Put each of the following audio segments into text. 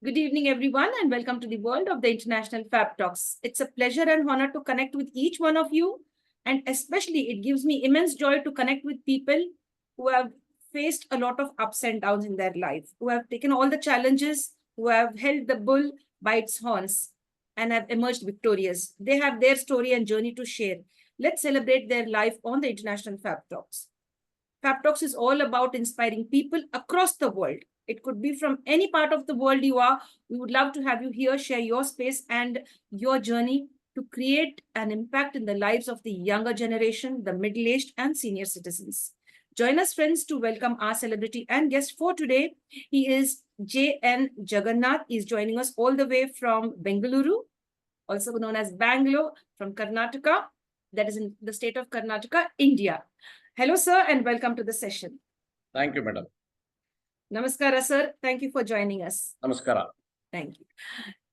Good evening, everyone, and welcome to the world of the International Fabtalks. It's a pleasure and honor to connect with each one of you, and especially it gives me immense joy to connect with people who have faced a lot of ups and downs in their life, who have taken all the challenges, who have held the bull by its horns, and have emerged victorious. They have their story and journey to share. Let's celebrate their life on the International Fabtalks. Fabtalks is all about inspiring people across the world. It could be from any part of the world you are. We would love to have you here, share your space and your journey to create an impact in the lives of the younger generation, the middle-aged and senior citizens. Join us, friends, to welcome our celebrity and guest for today. He is N Jagannath. He is joining us all the way from Bengaluru, also known as Bangalore, from Karnataka, that is in the state of Karnataka, India. Hello, sir, and welcome to the session. Thank you, madam. Namaskara, sir. Thank you for joining us. Namaskara. Thank you.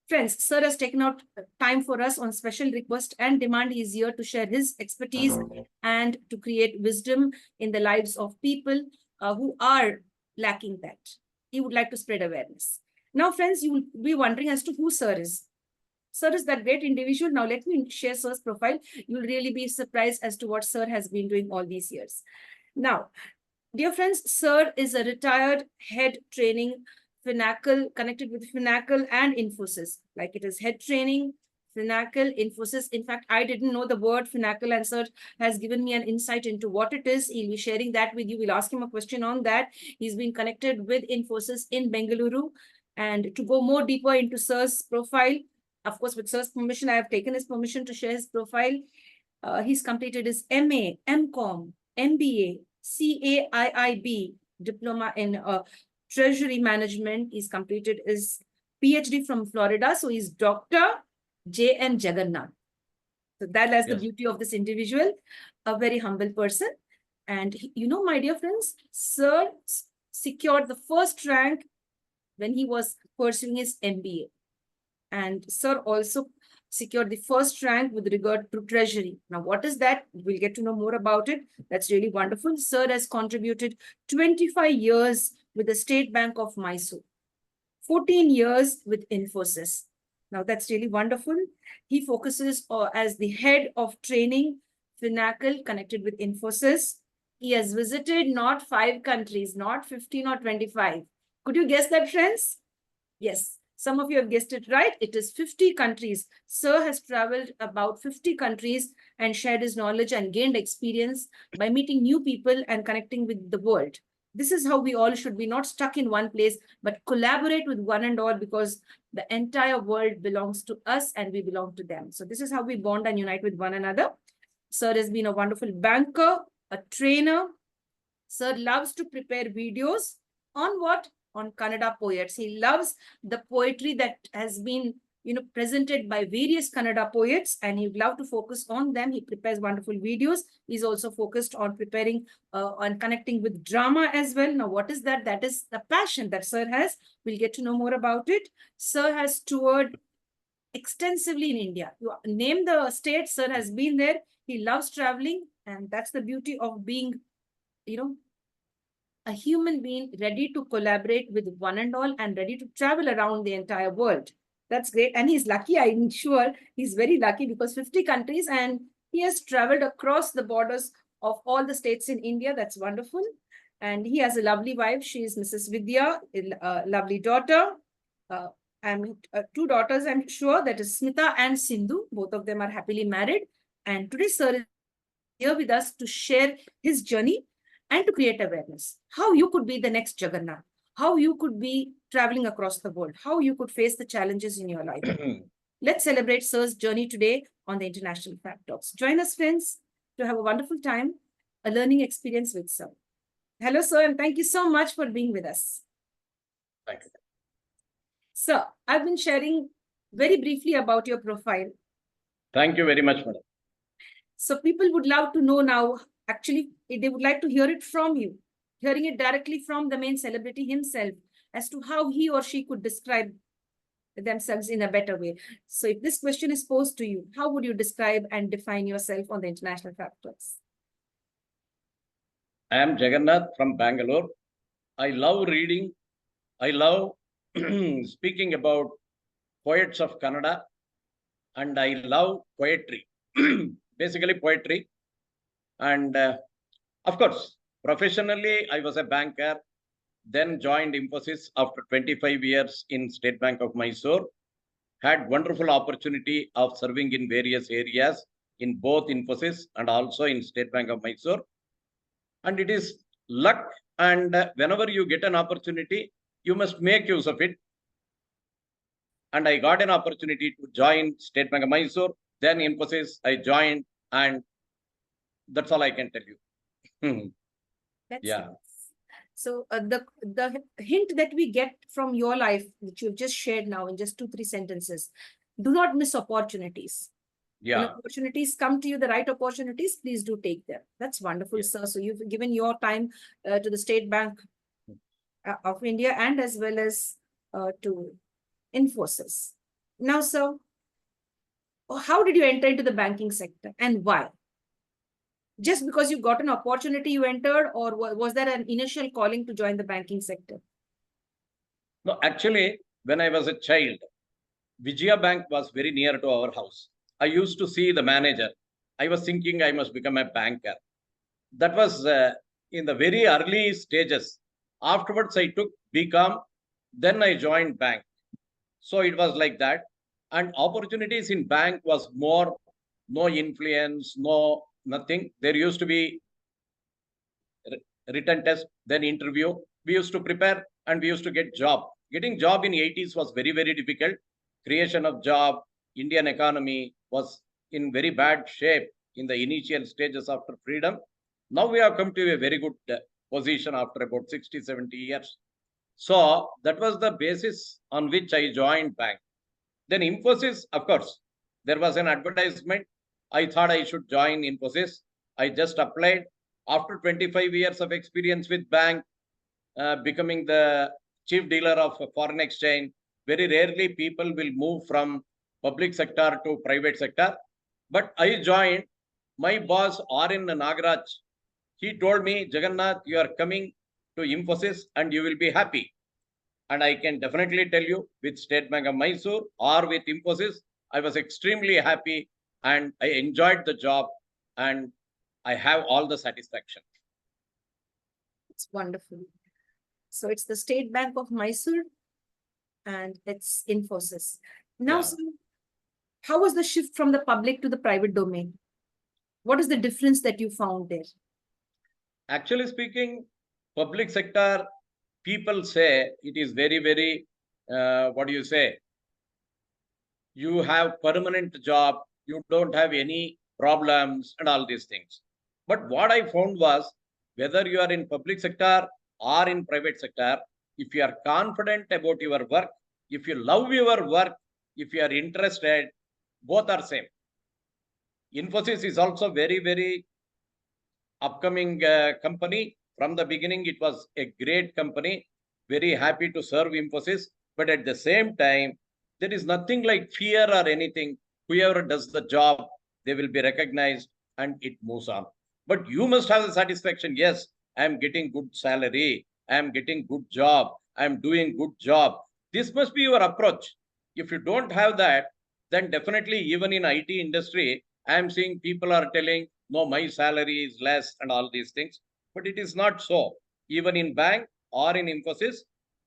Friends, sir has taken out time for us on special request and demand. He is here to share his expertise and to create wisdom in the lives of people who are lacking that. He would like to spread awareness. Now, friends, you will be wondering as to who sir is. Sir is that great individual. Now, let me share sir's profile. You'll really be surprised as to what sir has been doing all these years. Now, dear friends, sir is a retired head training Finacle, connected with Finacle and Infosys. Like it is head training, Finacle, Infosys. In fact, I didn't know the word Finacle, and sir has given me an insight into what it is. He'll be sharing that with you. We'll ask him a question on that. He's been connected with Infosys in Bengaluru. And to go more deeper into sir's profile, of course, with sir's permission, I have taken his permission to share his profile. He's completed his MA, MCom, MBA, CAIIB, diploma in Treasury Management. He's completed his PhD from Florida. So he's Dr.J N Jagannath. So that is the beauty of this individual, a very humble person. And you know, my dear friends, sir secured the first rank when he was pursuing his MBA. And sir also secured the first rank with regard to Treasury. Now, what is that? We'll get to know more about it. That's really wonderful. Sir has contributed 25 years with the State Bank of Mysore, 14 years with Infosys. Now, that's really wonderful. He focuses as the head of training, Finacle, connected with Infosys. He has visited not 5 countries, not 15 or 25. Could you guess that, friends? Yes. Some of you have guessed it right. It is 50 countries. Sir has traveled about 50 countries and shared his knowledge and gained experience by meeting new people and connecting with the world. This is how we all should be, not stuck in one place, but collaborate with one and all, because the entire world belongs to us and we belong to them. So this is how we bond and unite with one another. Sir has been a wonderful banker, a trainer. Sir loves to prepare videos on what? On Kannada poets. He loves the poetry that has been, presented by various Kannada poets, and he would love to focus on them. He prepares wonderful videos. He's also focused on preparing, on connecting with drama as well. Now, what is that? That is the passion that sir has. We'll get to know more about it. Sir has toured extensively in India. You name the state, sir has been there. He loves traveling, and that's the beauty of being, a human being ready to collaborate with one and all and ready to travel around the entire world. That's great. And he's lucky, I'm sure he's very lucky, because 50 countries, and he has traveled across the borders of all the states in India. That's wonderful. And he has a lovely wife. She is Mrs. Vidya, a lovely daughter. And 2 daughters, I'm sure, that is Smita and Sindhu. Both of them are happily married. And today, sir is here with us to share his journey and to create awareness. How you could be the next Jagannath, how you could be traveling across the world, how you could face the challenges in your life. Let's celebrate sir's journey today on the International Fabtalks. Join us, friends, to have a wonderful time, a learning experience with sir. Hello, sir, and thank you so much for being with us. Thank you. Sir, I've been sharing very briefly about your profile. Thank you very much, madam. So people would love to know now. Actually, they would like to hear it from you, hearing it directly from the main celebrity himself, as to how he or she could describe themselves in a better way. So if this question is posed to you, how would you describe and define yourself on the International Fabtalks? I am Jagannath from Bangalore. I love reading. I love speaking about poets of Kannada, and I love poetry, basically poetry. And of course, professionally, I was a banker, then joined Infosys after 25 years in State Bank of Mysore. Had wonderful opportunity of serving in various areas in both Infosys and also in State Bank of Mysore. And it is luck, and whenever you get an opportunity, you must make use of it. And I got an opportunity to join State Bank of Mysore, then Infosys I joined, and that's all I can tell you. That's Yeah. nice. So the hint that we get from your life, which you've just shared now in just 2-3 sentences, do not miss opportunities. When Yeah. opportunities come to you, the right opportunities, please do take them. That's wonderful, Yes. sir. So you've given your time to the State Bank of India and as well as to Infosys. Now, sir, how did you enter into the banking sector and why? Just because you got an opportunity you entered, or was there an initial calling to join the banking sector? No, actually, when I was a child, Vijaya Bank was very near to our house. I used to see the manager. I was thinking I must become a banker. That was in the very early stages. Afterwards, I took BCom, then I joined bank. So it was like that. And opportunities in bank was more, no influence, no nothing. There used to be written test, then interview. We used to prepare and we used to get job. Getting job in 80s was very, very difficult. Creation of job, Indian economy was in very bad shape in the initial stages after freedom. Now we have come to a very good position after about 60, 70 years. So that was the basis on which I joined bank. Then Infosys, of course, there was an advertisement. I thought I should join Infosys. I just applied. After 25 years of experience with bank, becoming the chief dealer of foreign exchange, very rarely people will move from public sector to private sector. But I joined. My boss, R.N. Nagaraj, he told me, Jagannath, you are coming to Infosys and you will be happy. And I can definitely tell you, with State Bank of Mysore or with Infosys, I was extremely happy and I enjoyed the job and I have all the satisfaction. It's wonderful. So it's the State Bank of Mysore and it's Infosys. Now, Yeah. sir, how was the shift from the public to the private domain? What is the difference that you found there? Actually speaking, public sector, people say it is very, very, what do you say? You have permanent job, you don't have any problems and all these things. But what I found was, whether you are in public sector or in private sector, if you are confident about your work, if you love your work, if you are interested, both are same. Infosys is also very, very upcoming company. From the beginning, it was a great company. Very happy to serve Infosys. But at the same time, there is nothing like fear or anything. Whoever does the job, they will be recognized and it moves on. But you must have the satisfaction. Yes, I am getting good salary. I am getting good job. I am doing good job. This must be your approach. If you don't have that, then definitely even in IT industry, I am seeing people are telling, no, my salary is less and all these things. But it is not so. Even in bank or in Infosys,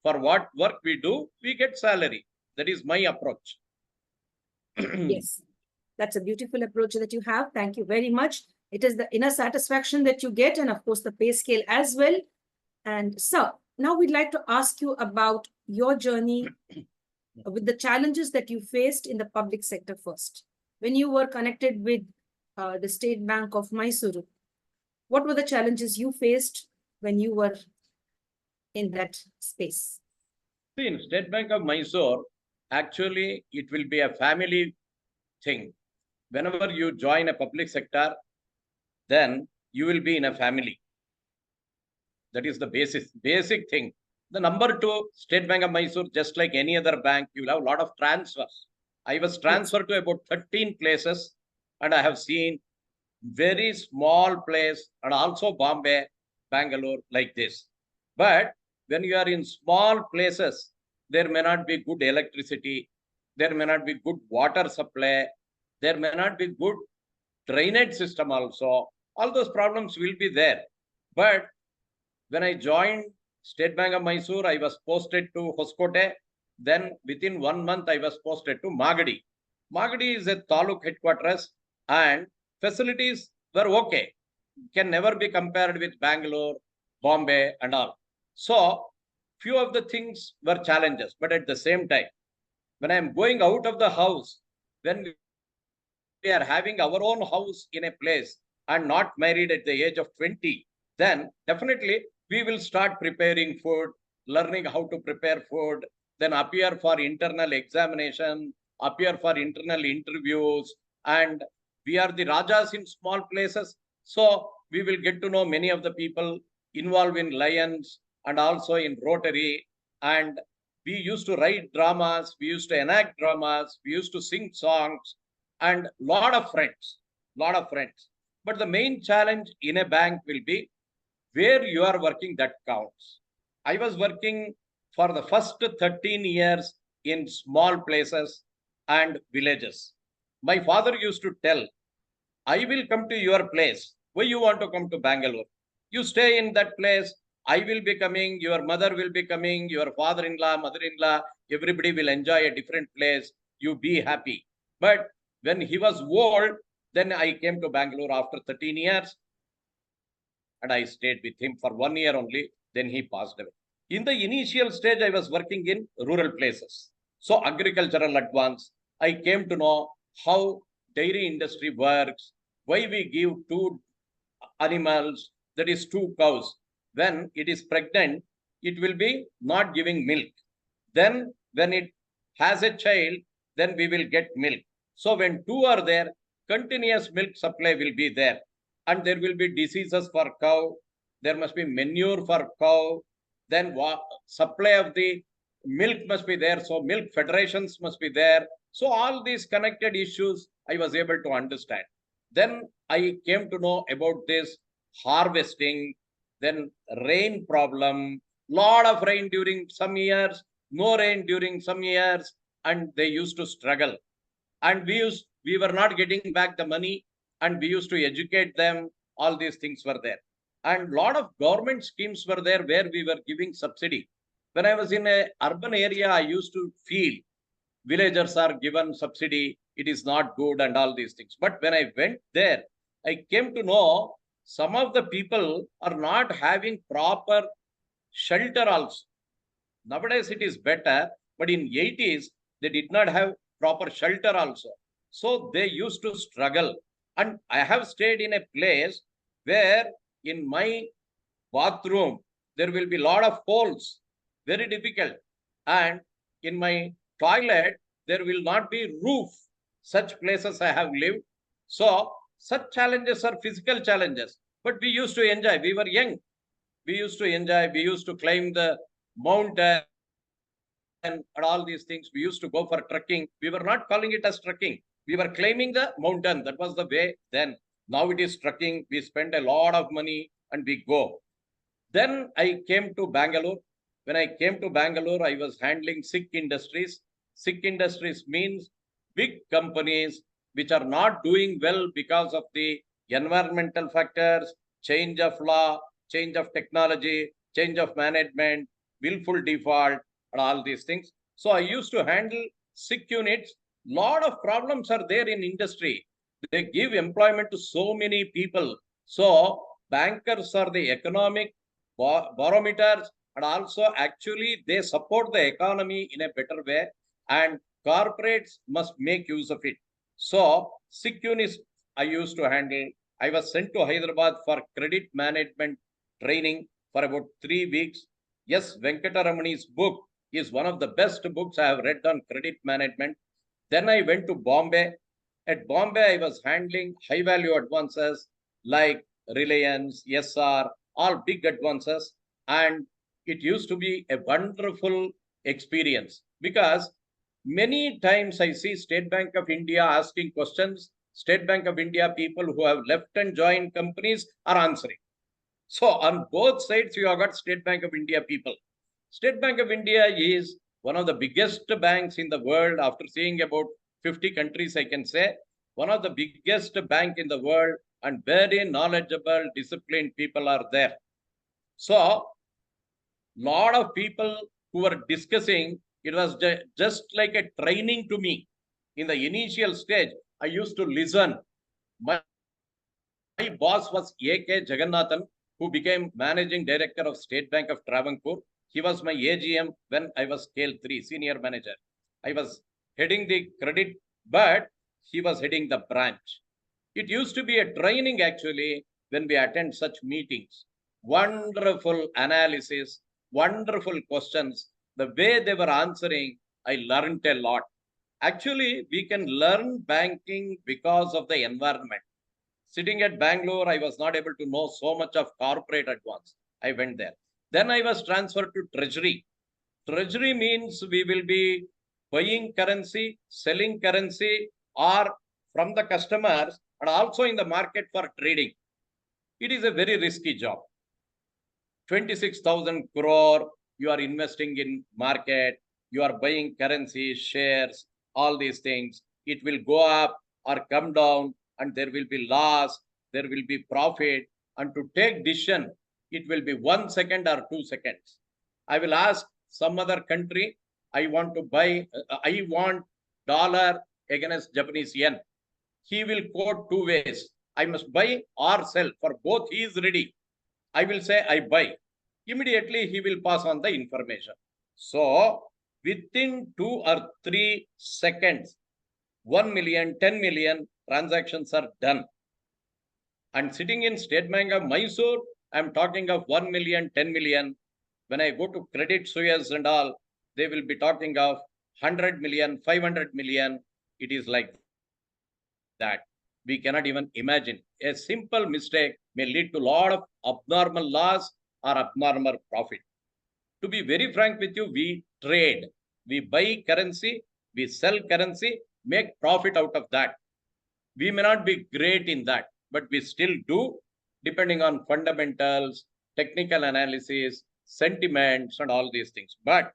for what work we do, we get salary. That is my approach. Yes, that's a beautiful approach that you have. Thank you very much. It is the inner satisfaction that you get, and of course, the pay scale as well. And sir, now we'd like to ask you about your journey with the challenges that you faced in the public sector first. When you were connected with the State Bank of Mysuru, what were the challenges you faced when you were in that space? See, in State Bank of Mysore, actually, it will be a family thing. Whenever you join a public sector, then you will be in a family. That is the basic thing. The number two, State Bank of Mysore, just like any other bank, you will have a lot of transfers. I was transferred to about 13 places, and I have seen very small place and also Bombay, Bangalore, like this. But when you are in small places, there may not be good electricity, there may not be good water supply, there may not be good drainage system also. All those problems will be there. But when I joined State Bank of Mysore, I was posted to Hoskote. Then within 1 month, I was posted to Magadi. Magadi is a taluk headquarters and facilities were okay. Can never be compared with Bangalore, Bombay and all. So few of the things were challenges, but at the same time, when I am going out of the house, when we are having our own house in a place and not married at the age of 20, then definitely we will start preparing food, learning how to prepare food, then appear for internal examination, appear for internal interviews, and we are the Rajas in small places. So we will get to know many of the people involved in Lions and also in Rotary. And we used to write dramas, we used to enact dramas, we used to sing songs, and lot of friends. But the main challenge in a bank will be where you are working, that counts. I was working for the first 13 years in small places and villages. My father used to tell, I will come to your place. Why you want to come to Bangalore? You stay in that place. I will be coming. Your mother will be coming. Your father-in-law, mother-in-law, everybody will enjoy a different place. You be happy. But when he was old, then I came to Bangalore after 13 years and I stayed with him for 1 year only. Then he passed away. In the initial stage, I was working in rural places. So agricultural advance, I came to know how dairy industry works, why we give two animals, that is two cows. When it is pregnant, it will be not giving milk. Then when it has a child, then we will get milk. So when two are there, continuous milk supply will be there. And there will be diseases for cow. There must be manure for cow. Then supply of the milk must be there. So milk federations must be there. So all these connected issues I was able to understand. Then I came to know about this harvesting, then rain problem, lot of rain during some years, no rain during some years, and they used to struggle. And we were not getting back the money, and we used to educate them. All these things were there. And lot of government schemes were there where we were giving subsidy. When I was in a urban area, I used to feel villagers are given subsidy, it is not good and all these things. But when I went there, I came to know some of the people are not having proper shelter also. Nowadays it is better, but in 80s, they did not have proper shelter also. So they used to struggle. And I have stayed in a place where in my bathroom, there will be a lot of holes, very difficult. And in my toilet, there will not be roof. Such places I have lived. So such challenges are physical challenges. But we used to enjoy. We were young. We used to enjoy. We used to climb the mountain and all these things. We used to go for trekking. We were not calling it as trekking. We were climbing the mountain. That was the way then. Now it is trekking. We spend a lot of money and we go. Then I came to Bangalore. When I came to Bangalore, I was handling sick industries. Sick industries means big companies which are not doing well because of the environmental factors, change of law, change of technology, change of management, willful default, and all these things. So I used to handle sick units. Lot of problems are there in industry. They give employment to so many people. So bankers are the economic barometers, and also actually they support the economy in a better way, and corporates must make use of it. So sick units I used to handle. I was sent to Hyderabad for credit management training for about 3 weeks. Yes, Venkataramani's book is one of the best books I have read on credit management. Then I went to Bombay. At Bombay, I was handling high value advances like Reliance, SR, all big advances. And it used to be a wonderful experience because many times I see State Bank of India asking questions. State Bank of India people who have left and joined companies are answering. So on both sides, you have got State Bank of India people. State Bank of India is one of the biggest banks in the world. After seeing about 50 countries, I can say one of the biggest bank in the world, and very knowledgeable, disciplined people are there. So lot of people who were discussing, it was just like a training to me. In the initial stage, I used to listen. My boss was A.K. Jagannathan, who became managing director of State Bank of Travancore. He was my AGM when I was scale 3, senior manager. I was heading the credit, but he was heading the branch. It used to be a training actually when we attend such meetings. Wonderful analysis, wonderful questions. The way they were answering, I learned a lot. Actually, we can learn banking because of the environment. Sitting at Bangalore, I was not able to know so much of corporate at once. I went there. Then I was transferred to treasury. Treasury means we will be buying currency, selling currency, or from the customers, and also in the market for trading. It is a very risky job. 26,000 crore, you are investing in market, you are buying currency, shares, all these things. It will go up or come down, and there will be loss, there will be profit. And to take decision, it will be 1 second or 2 seconds. I will ask some other country, I want to buy, I want dollar against Japanese yen. He will quote 2 ways. I must buy or sell. For both, he is ready. I will say I buy. Immediately, he will pass on the information. So, within 2 or 3 seconds, 1 million, 10 million transactions are done. And sitting in State Bank of Mysore, I'm talking of 1 million, 10 million. When I go to Credit Suisse and all, they will be talking of 100 million, 500 million. It is like that. We cannot even imagine. A simple mistake may lead to a lot of abnormal loss or abnormal profit. To be very frank with you, we trade. We buy currency, we sell currency, make profit out of that. We may not be great in that, but we still do, depending on fundamentals, technical analysis, sentiments, and all these things. But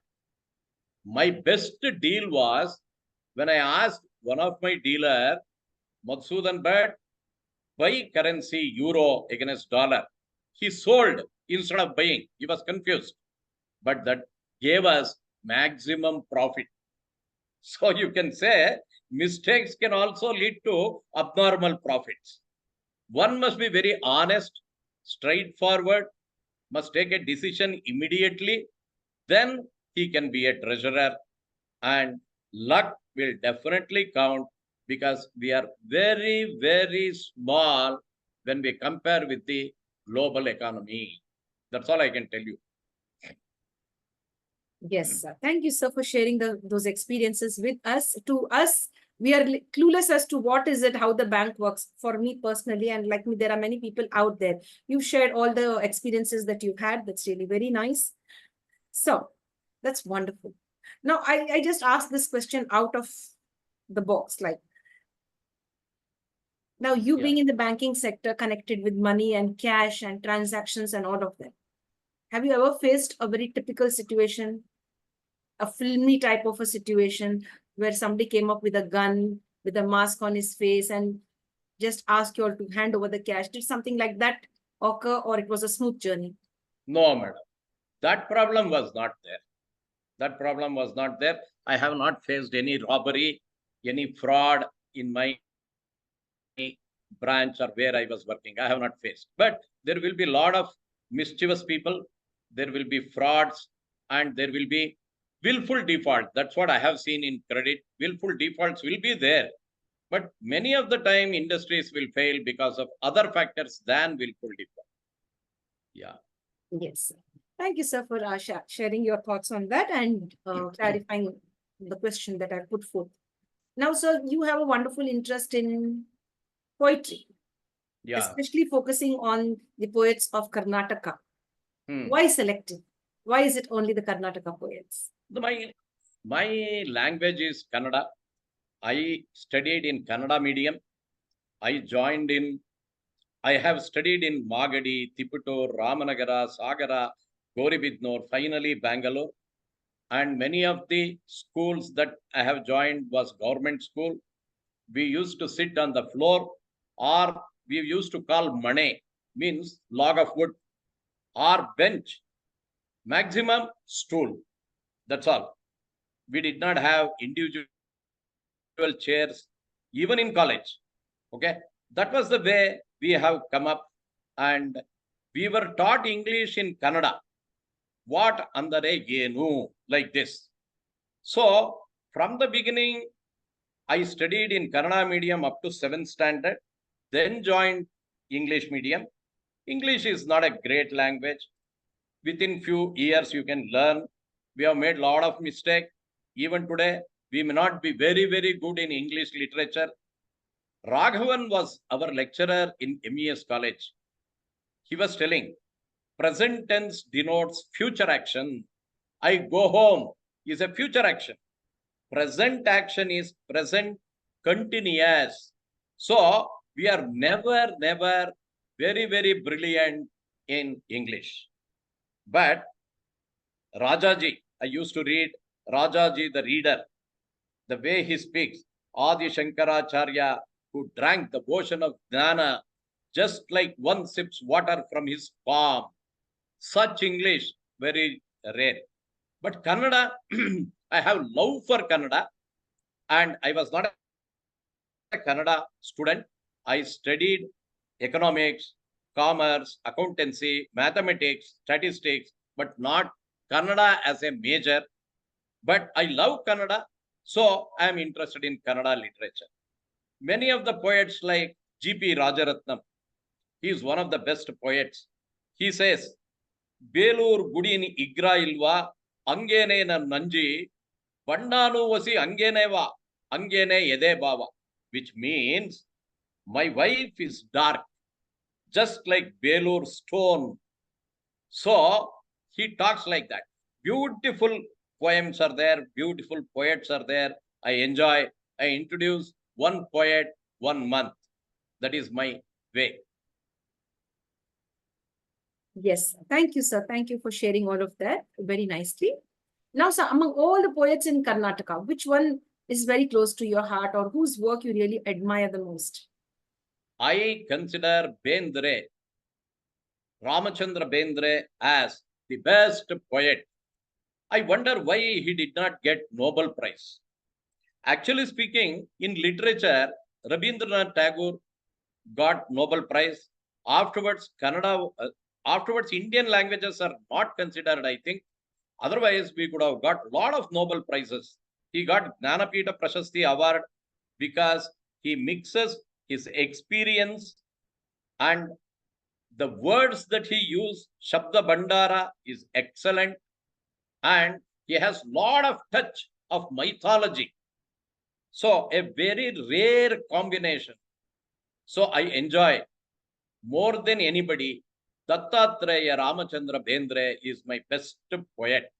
my best deal was when I asked one of my dealer, Madhusudan, but buy currency euro against dollar. He sold instead of buying. He was confused. But that gave us maximum profit. So you can say mistakes can also lead to abnormal profits. One must be very honest, straightforward, must take a decision immediately. Then he can be a treasurer, and luck will definitely count, because we are very, very small when we compare with the global economy. That's all I can tell you. Yes, sir. Thank you, sir, for sharing those experiences with us. To us, we are clueless as to what is it, how the bank works. For me personally, and like me, there are many people out there. You've shared all the experiences that you've had. That's really very nice. So that's wonderful. Now, I just asked this question out of the box. Like, now you being in the banking sector, connected with money and cash and transactions and all of that, have you ever faced a very typical situation, a filmy type of a situation where somebody came up with a gun, with a mask on his face, and just asked you all to hand over the cash? Did something like that occur, or it was a smooth journey? No, madam. That problem was not there. That problem was not there. I have not faced any robbery, any fraud in my branch or where I was working. I have not faced. But there will be a lot of mischievous people. There will be frauds, and there will be willful default. That's what I have seen in credit. Willful defaults will be there. But many of the time, industries will fail because of other factors than willful default. Yeah. Yes. Thank you, sir, for sharing your thoughts on that and clarifying the question that I put forth. Now, sir, you have a wonderful interest in poetry, especially focusing on the poets of Karnataka. Why selective? Why is it only the Karnataka poets? My language is Kannada. I studied in Kannada medium. I have studied in Magadi, Tiputur, Ramanagara, Sagara, Goribidnor, finally Bangalore. and many of the schools that I have joined was government school. We used to sit on the floor, or we used to call mane, means log of wood, or bench, maximum stool. That's all. We did not have individual chairs, even in college. Okay, that was the way we have come up, and we were taught English in Kannada. What andare yenu, like this. So from the beginning, I studied in Kannada medium up to 7th standard, then joined English medium. English is not a great language. Within few years, you can learn. We have made a lot of mistake. Even today, we may not be very, very good in English literature. Raghavan was our lecturer in MES college. He was telling, present tense denotes future action. I go home is a future action. Present action is present continuous. So we are never, never very, very brilliant in English. But Rajaji, I used to read Rajaji the reader, the way he speaks, Adi Shankaracharya, who drank the ocean of Jnana just like one sips water from his palm. Such English, very rare. But Kannada, I have love for Kannada, and I was not a Kannada student. I studied economics, commerce, accountancy, mathematics, statistics, but not Kannada as a major. But I love Kannada, so I am interested in Kannada literature. Many of the poets like G.P. Rajaratnam, he is one of the best poets. He says, Belur Gudini Igra Ilva, Angene na Nanji, Bandanu Vasi Angeneva, Angene Yede Baba, which means my wife is dark, just like Belur stone. So he talks like that. Beautiful poems are there, beautiful poets are there. I enjoy. I introduce one poet 1 month. That is my way. Yes, thank you, sir. Thank you for sharing all of that very nicely. Now, sir, among all the poets in Karnataka, which one is very close to your heart, or whose work you really admire the most? I consider Bendre, Ramachandra Bendre, as the best poet. I wonder why he did not get Nobel Prize. Actually speaking, in literature, Rabindranath Tagore got Nobel Prize. Afterwards, afterwards, Indian languages are not considered, I think. Otherwise, we could have got a lot of Nobel Prizes. He got Jnanapita Prashasti Award because he mixes his experience and the words that he used. Shabda Bandara is excellent, and he has lot of touch of mythology. So a very rare combination. So I enjoy more than anybody. Dattatreya Ramachandra Bendre is my best poet.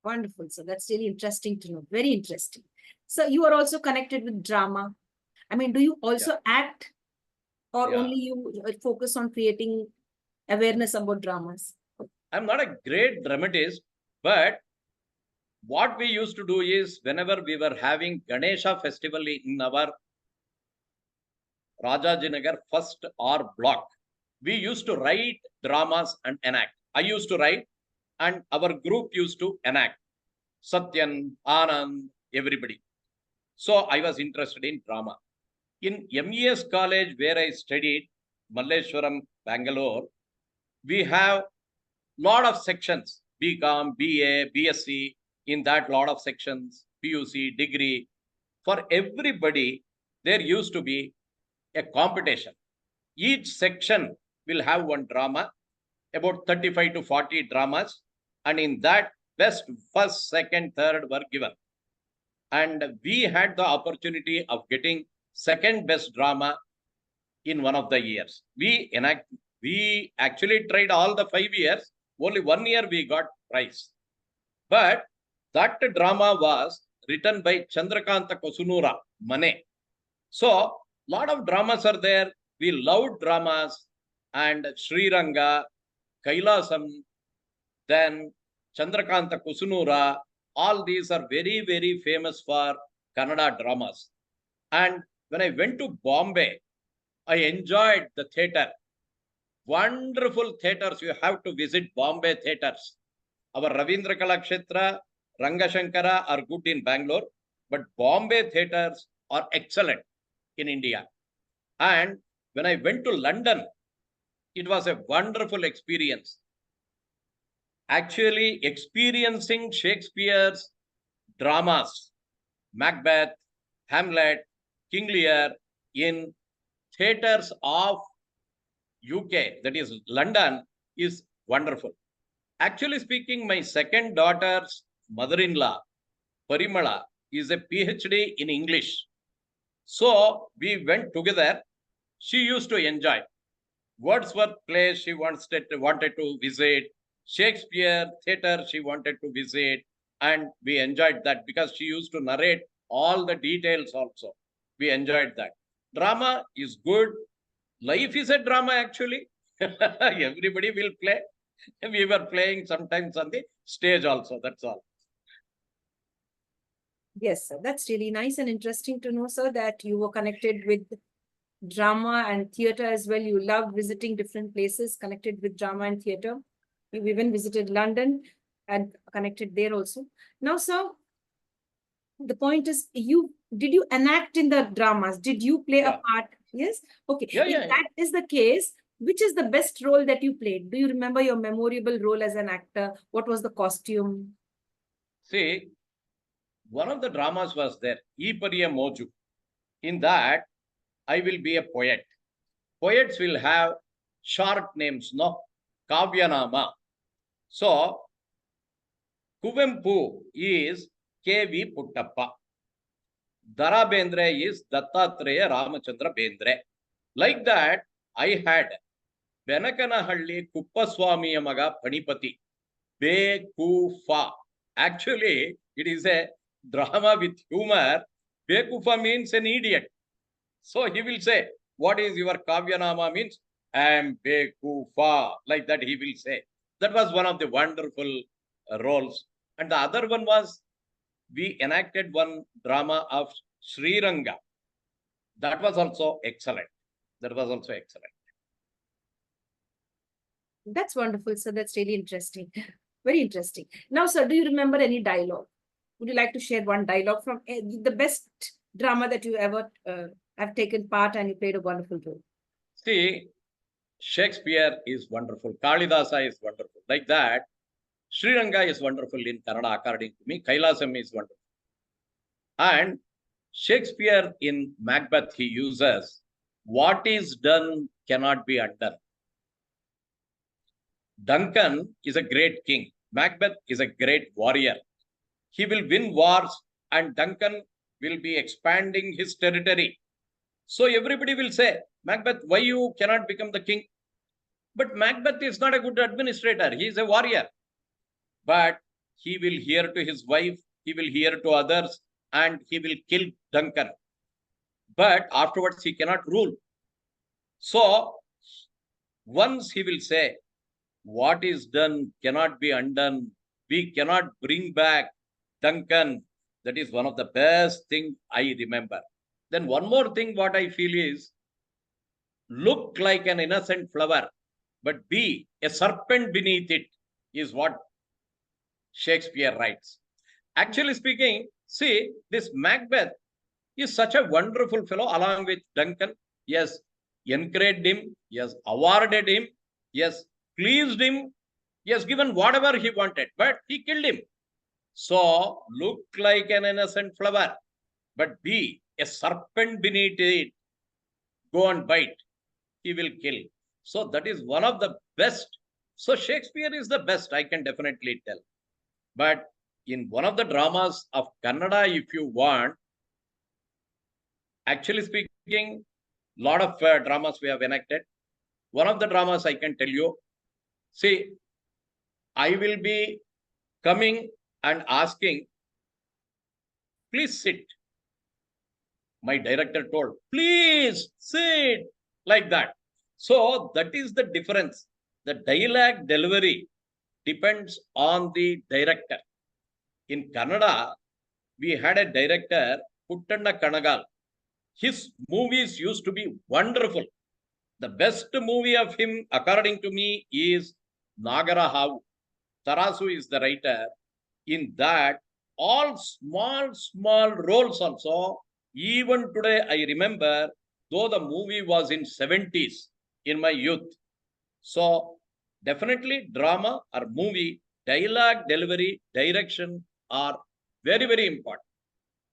Wonderful. So that's really interesting to know. Very interesting. So you are also connected with drama. I mean, do you also act, or Yeah. only you focus on creating awareness about dramas? I'm not a great dramatist, but what we used to do is whenever we were having Ganesha festival in our Rajajinagar first R block, we used to write dramas and enact. I used to write, and our group used to enact. Satyan, Anand, everybody. So I was interested in drama. In MES college where I studied, Malleshwaram, Bangalore, we have lot of sections, BCom, BA, BSc, in that lot of sections, PUC, degree. For everybody, there used to be a competition. Each section will have one drama, about 35 to 40 dramas, and in that, best first, second, third were given. And we had the opportunity of getting second best drama in one of the years. We actually tried all the 5 years. Only 1 year we got prize. But that drama was written by Chandrakanta Kosunura, Mane. So lot of dramas are there. We love dramas, and Sri Ranga, Kailasam, then Chandrakanta Kusunura. All these are very, very famous for Kannada dramas. And when I went to Bombay, I enjoyed the theatre. Wonderful theatres. You have to visit Bombay theatres. Our Ravindra Kalakshetra, Rangashankara are good in Bangalore, but Bombay theatres are excellent in India. And when I went to London, it was a wonderful experience. Actually experiencing Shakespeare's dramas, Macbeth, Hamlet, King Lear, in theatres of UK, that is London, is wonderful. Actually speaking, my second daughter's mother-in-law, Parimala, is a PhD in English. So we went together. She used to enjoy. Wordsworth plays she wanted to visit. Shakespeare theatre she wanted to visit. And we enjoyed that because she used to narrate all the details also. We enjoyed that. Drama is good. Life is a drama actually. Everybody will play. We were playing sometimes on the stage also. That's all. Yes, sir. That's really nice and interesting to know, sir, that you were connected with drama and theater as well. You love visiting different places connected with drama and theater. You even visited London and connected there also. Now, sir, the point is, did you enact in the dramas? Did you play a part? Yes. Okay. If that is the case, which is the best role that you played? Do you remember your memorable role as an actor? What was the costume? See, one of the dramas was there, Ipariya Moju. In that, I will be a poet. Poets will have short names, no? Kavyanama. So, Kuvempu is K.V. Puttappa. Dara Bendre is Dattatreya Ramachandra Bendre. Like that, I had Benakanahalli Kuppaswami Yamaga Panipati. Bekufa. Actually, it is a drama with humor. Bekufa means an idiot. So he will say, what is your Kavyanama means? I am Bekufa. Like that he will say. That was one of the wonderful roles. And the other one was, we enacted one drama of Sri Ranga. That was also excellent. That's wonderful, sir. That's really interesting. Very interesting. Now, sir, do you remember any dialogue? Would you like to share one dialogue from the best drama that you ever have taken part and you played a wonderful role? See, Shakespeare is wonderful. Kalidasa is wonderful. Like that, Sri Ranga is wonderful in Kannada, according to me. Kailasam is wonderful. And Shakespeare in Macbeth, he uses, what is done cannot be undone. Duncan is a great king. Macbeth is a great warrior. He will win wars and Duncan will be expanding his territory. So everybody will say, Macbeth, why you cannot become the king? But Macbeth is not a good administrator. He is a warrior. But he will hear to his wife, he will hear to others, and he will kill Duncan. But afterwards, he cannot rule. So once he will say, what is done cannot be undone. We cannot bring back Duncan. That is one of the best things I remember. Then one more thing what I feel is, look like an innocent flower, but be a serpent beneath it, is what Shakespeare writes. Actually speaking, see, this Macbeth is such a wonderful fellow along with Duncan. He has encouraged him, he has awarded him, he has pleased him, he has given whatever he wanted, but he killed him. So, look like an innocent flower, but be a serpent beneath it. Go and bite, he will kill. So, that is one of the best. So, Shakespeare is the best, I can definitely tell. But in one of the dramas of Kannada, if you want, actually speaking, lot of dramas we have enacted. One of the dramas I can tell you, see, I will be coming and asking, please sit. My director told, please sit, like that. So that is the difference. The dialogue delivery depends on the director. In Kannada, we had a director, Puttanna Kanagal. His movies used to be wonderful. The best movie of him, according to me, is Nagara Havu. Tarasu is the writer. In that, all small roles also, even today I remember, though the movie was in 70s in my youth. So definitely drama or movie, dialogue, delivery, direction are very important,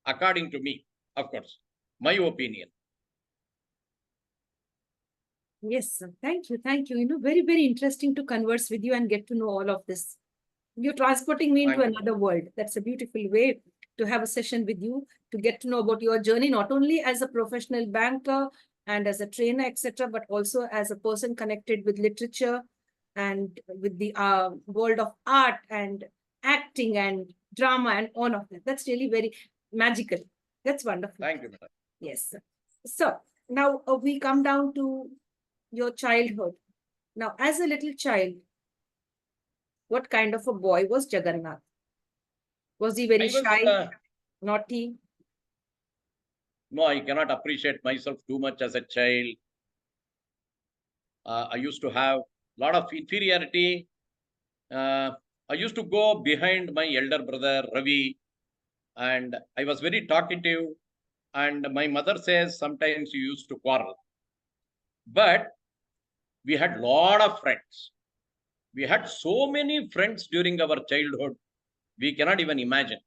according to me, of course, my opinion. Yes, sir. Thank you. Thank you. Very interesting to converse with you and get to know all of this. You're transporting me into Thank you. another world. That's a beautiful way to have a session with you, to get to know about your journey, not only as a professional banker and as a trainer, etc., but also as a person connected with literature and with the world of art and acting and drama and all of that. That's really very magical. That's wonderful. Thank you, madam. Yes, sir. So now we come down to your childhood. Now, as a little child, what kind of a boy was Jagannath? Was he very I was, shy, naughty? no, I cannot appreciate myself too much as a child. I used to have a lot of inferiority. I used to go behind my elder brother, Ravi, and I was very talkative. And my mother says sometimes you used to quarrel. But we had a lot of friends. We had so many friends during our childhood, we cannot even imagine.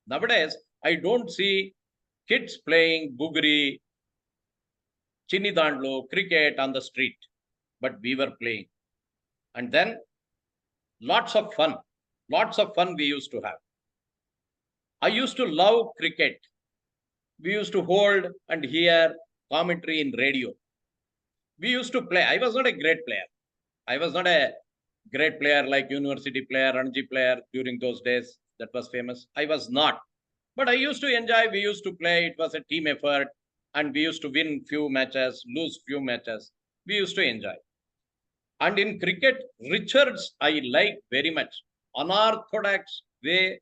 Nowadays, I don't see kids playing bugri, chinni dandlo, cricket on the street, but we were playing. And then lots of fun we used to have. I used to love cricket. We used to hold and hear commentary in radio. We used to play. I was not a great player. I was not a great player like university player, Ranji player during those days that was famous. I was not. But I used to enjoy. We used to play. It was a team effort. And we used to win few matches, lose few matches. We used to enjoy. And in cricket, Richards, I like very much. Unorthodox way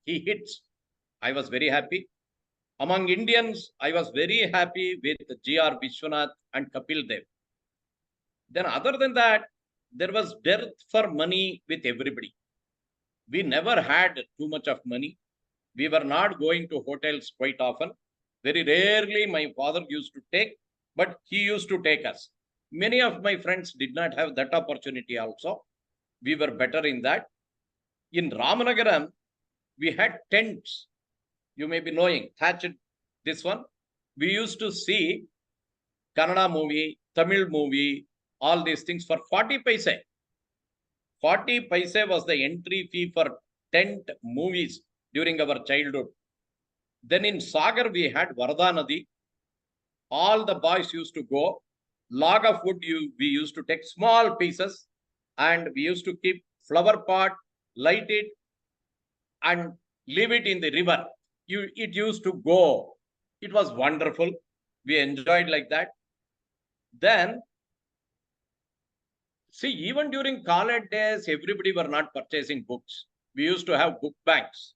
he hits. I was very happy. Among Indians, I was very happy with G.R. Vishwanath and Kapil Dev. Then other than that, there was dearth for money with everybody. We never had too much of money. We were not going to hotels quite often. Very rarely my father used to take, but he used to take us. Many of my friends did not have that opportunity also. We were better in that. In Ramanagaram, we had tents. You may be knowing, thatched this one. We used to see Kannada movie, Tamil movie, all these things for 40 paise. 40 paise was the entry fee for tent movies during our childhood. Then in Sagar, we had Varda Nadi. All the boys used to go. Log of wood, we used to take small pieces and we used to keep flower pot, light it, and leave it in the river. It used to go. It was wonderful. We enjoyed like that. Then, see, even during college days, everybody were not purchasing books. We used to have book banks.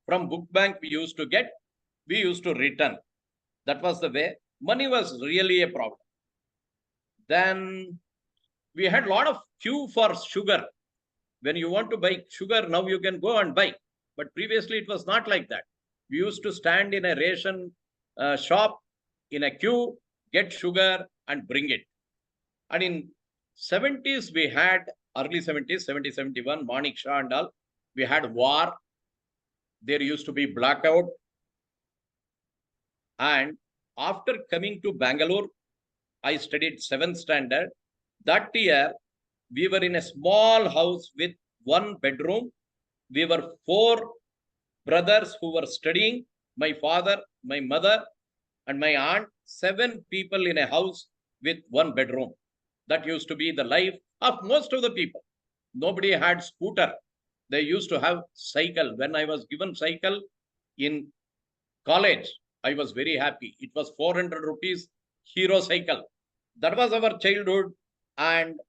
From book bank, we used to return. That was the way. Money was really a problem. Then we had a lot of queue for sugar. When you want to buy sugar, now you can go and buy. But previously, it was not like that. We used to stand in a ration shop in a queue, get sugar and bring it. And in 70s, we had early 70s, 70, 71, Manik Shah and all. We had war. There used to be blackout. And after coming to Bangalore, I studied 7th standard. That year, we were in a small house with 1 bedroom. We were 4 brothers who were studying, my father, my mother, and my aunt, 7 people in a house with 1 bedroom. That used to be the life of most of the people. Nobody had scooter. They used to have cycle. When I was given cycle in college, I was very happy. It was 400 rupees Hero cycle. That was our childhood. And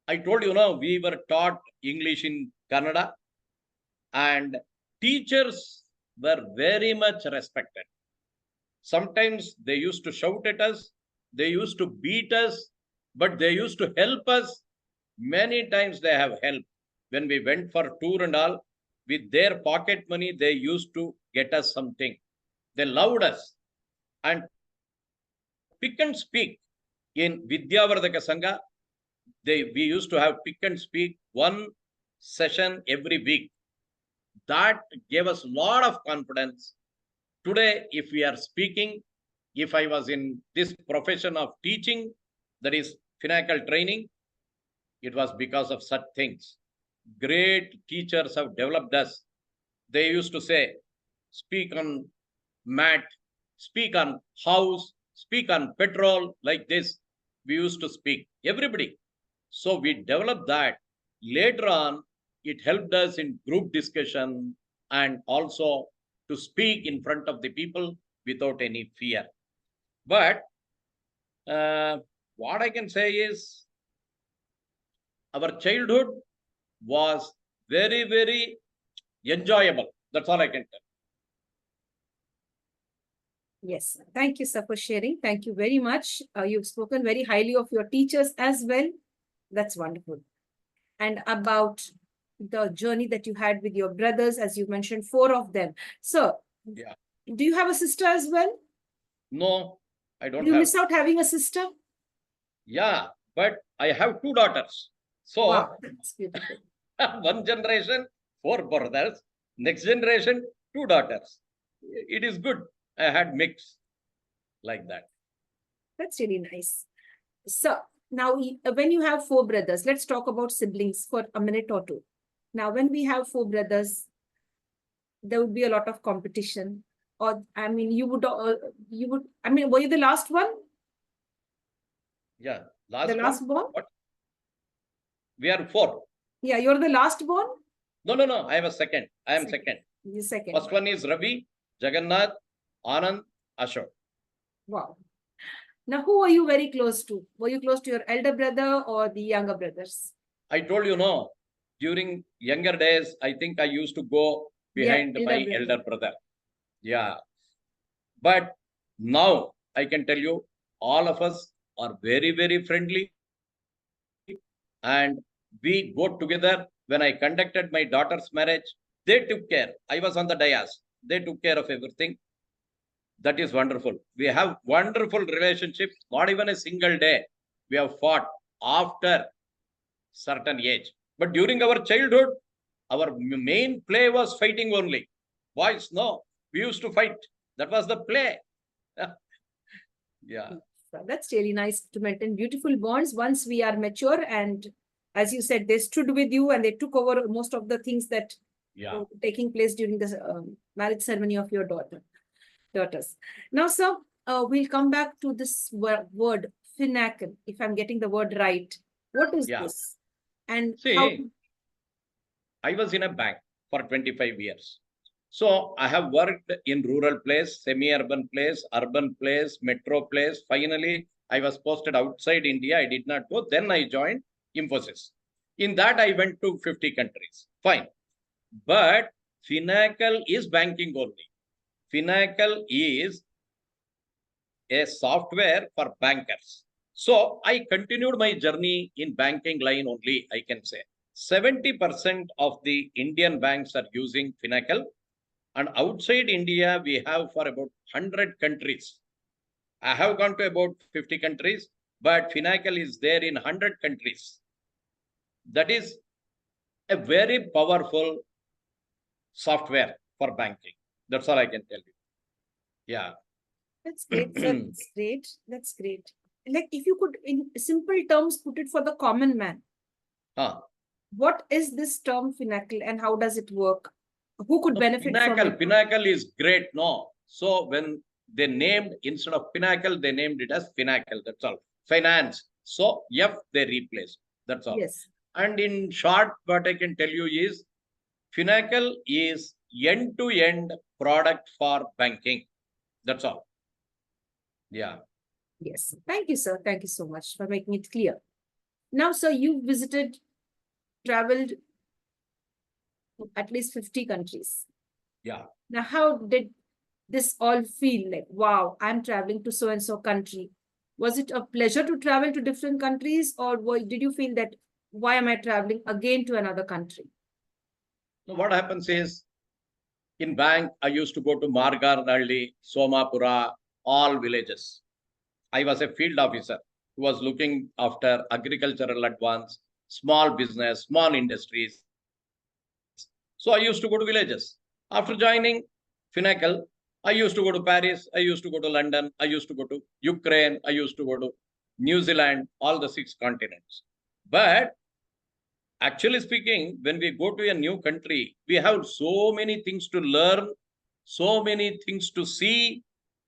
I told you, we were taught English in Canada, and teachers were very much respected. Sometimes they used to shout at us, they used to beat us, but they used to help us. Many times they have helped. When we went for tour and all, with their pocket money, they used to get us something. They loved us. And pick and speak in Vidyavardhaka Sangha, we used to have pick and speak one session every week. That gave us a lot of confidence. Today, if we are speaking, if I was in this profession of teaching, that is Finacle training, it was because of such things. Great teachers have developed us. They used to say, speak on mat, speak on house, speak on petrol, like this. We used to speak, everybody. So we developed that. Later on, it helped us in group discussion and also to speak in front of the people without any fear. But what I can say is our childhood was very, very enjoyable. That's all I can tell. Yes, thank you, sir, for sharing. Thank you very much. You've spoken very highly of your teachers as well. That's wonderful. And about the journey that you had with your brothers, as you mentioned, 4 of them. So, Yeah. do you have a sister as well? No, I don't You have. miss out having a sister? Yeah, but I have 2 daughters. So, wow, that's beautiful. one generation, 4 brothers. Next generation, 2 daughters. It is good. I had mix like that. That's really nice. So, now when you have 4 brothers, let's talk about siblings for a minute or two. Now, when we have 4 brothers, there would be a lot of competition. Or, I mean, I mean, were you the last one? Yeah, The last born? What? We are 4. Yeah, you're the last born? No, I was second. I am second. The second. First one is Ravi, Jagannath, Anand, Ashok. Wow. Now, who are you very close to? Were you close to your elder brother or the younger brothers? I told you, during younger days, I think I used to go behind my elder brother. Yeah. But now I can tell you, all of us are very, very friendly. And we go together. When I conducted my daughter's marriage, they took care. I was on the dais. They took care of everything. That is wonderful. We have wonderful relationships. Not even a single day we have fought after certain age. But during our childhood, our main play was fighting only. Boys, no, we used to fight. That was the play. Yeah. So that's really nice to maintain beautiful bonds once we are mature. And as you said, they stood with you and they took over most of the things that were taking place during the marriage ceremony of your daughters. Now, sir, we'll come back to this word, Finacle, if I'm getting the word right. What is this? And see, I was in a bank for 25 years. So I have worked in rural place, semi-urban place, urban place, metro place. Finally, I was posted outside India. I did not go. Then I joined Infosys. In that, I went to 50 countries. Fine. But Finacle is banking only. Finacle is a software for bankers. So I continued my journey in banking line only, I can say. 70% of the Indian banks are using Finacle. And outside India, we have for about 100 countries. I have gone to about 50 countries, but Finacle is there in 100 countries. That is a very powerful software for banking. That's all I can tell you. Yeah. That's great, sir. That's great. That's great. Like, if you could, in simple terms, put it for the common man. What is this term Finacle and how does it work? Who could benefit from it? Finacle is great, no? So when they named, instead of Finacle, they named it as Finacle. That's all. Finance. So F they replaced. That's all. Yes. And in short, what I can tell you is Finacle is end-to-end product for banking. That's all. Yeah. Yes. Thank you, sir. Thank you so much for making it clear. Now, sir, you traveled to at least 50 countries. Yeah. Now, how did this all feel like? Wow, I'm traveling to so and so country. Was it a pleasure to travel to different countries, or did you feel that why am I traveling again to another country? So what happens is, in bank, I used to go to Margarnalli, Somapura, all villages. I was a field officer who was looking after agricultural advance, small business, small industries. So I used to go to villages. After joining Finacle, I used to go to Paris, I used to go to London, I used to go to Ukraine, I used to go to New Zealand, all the 6 continents. But actually speaking, when we go to a new country, we have so many things to learn, so many things to see.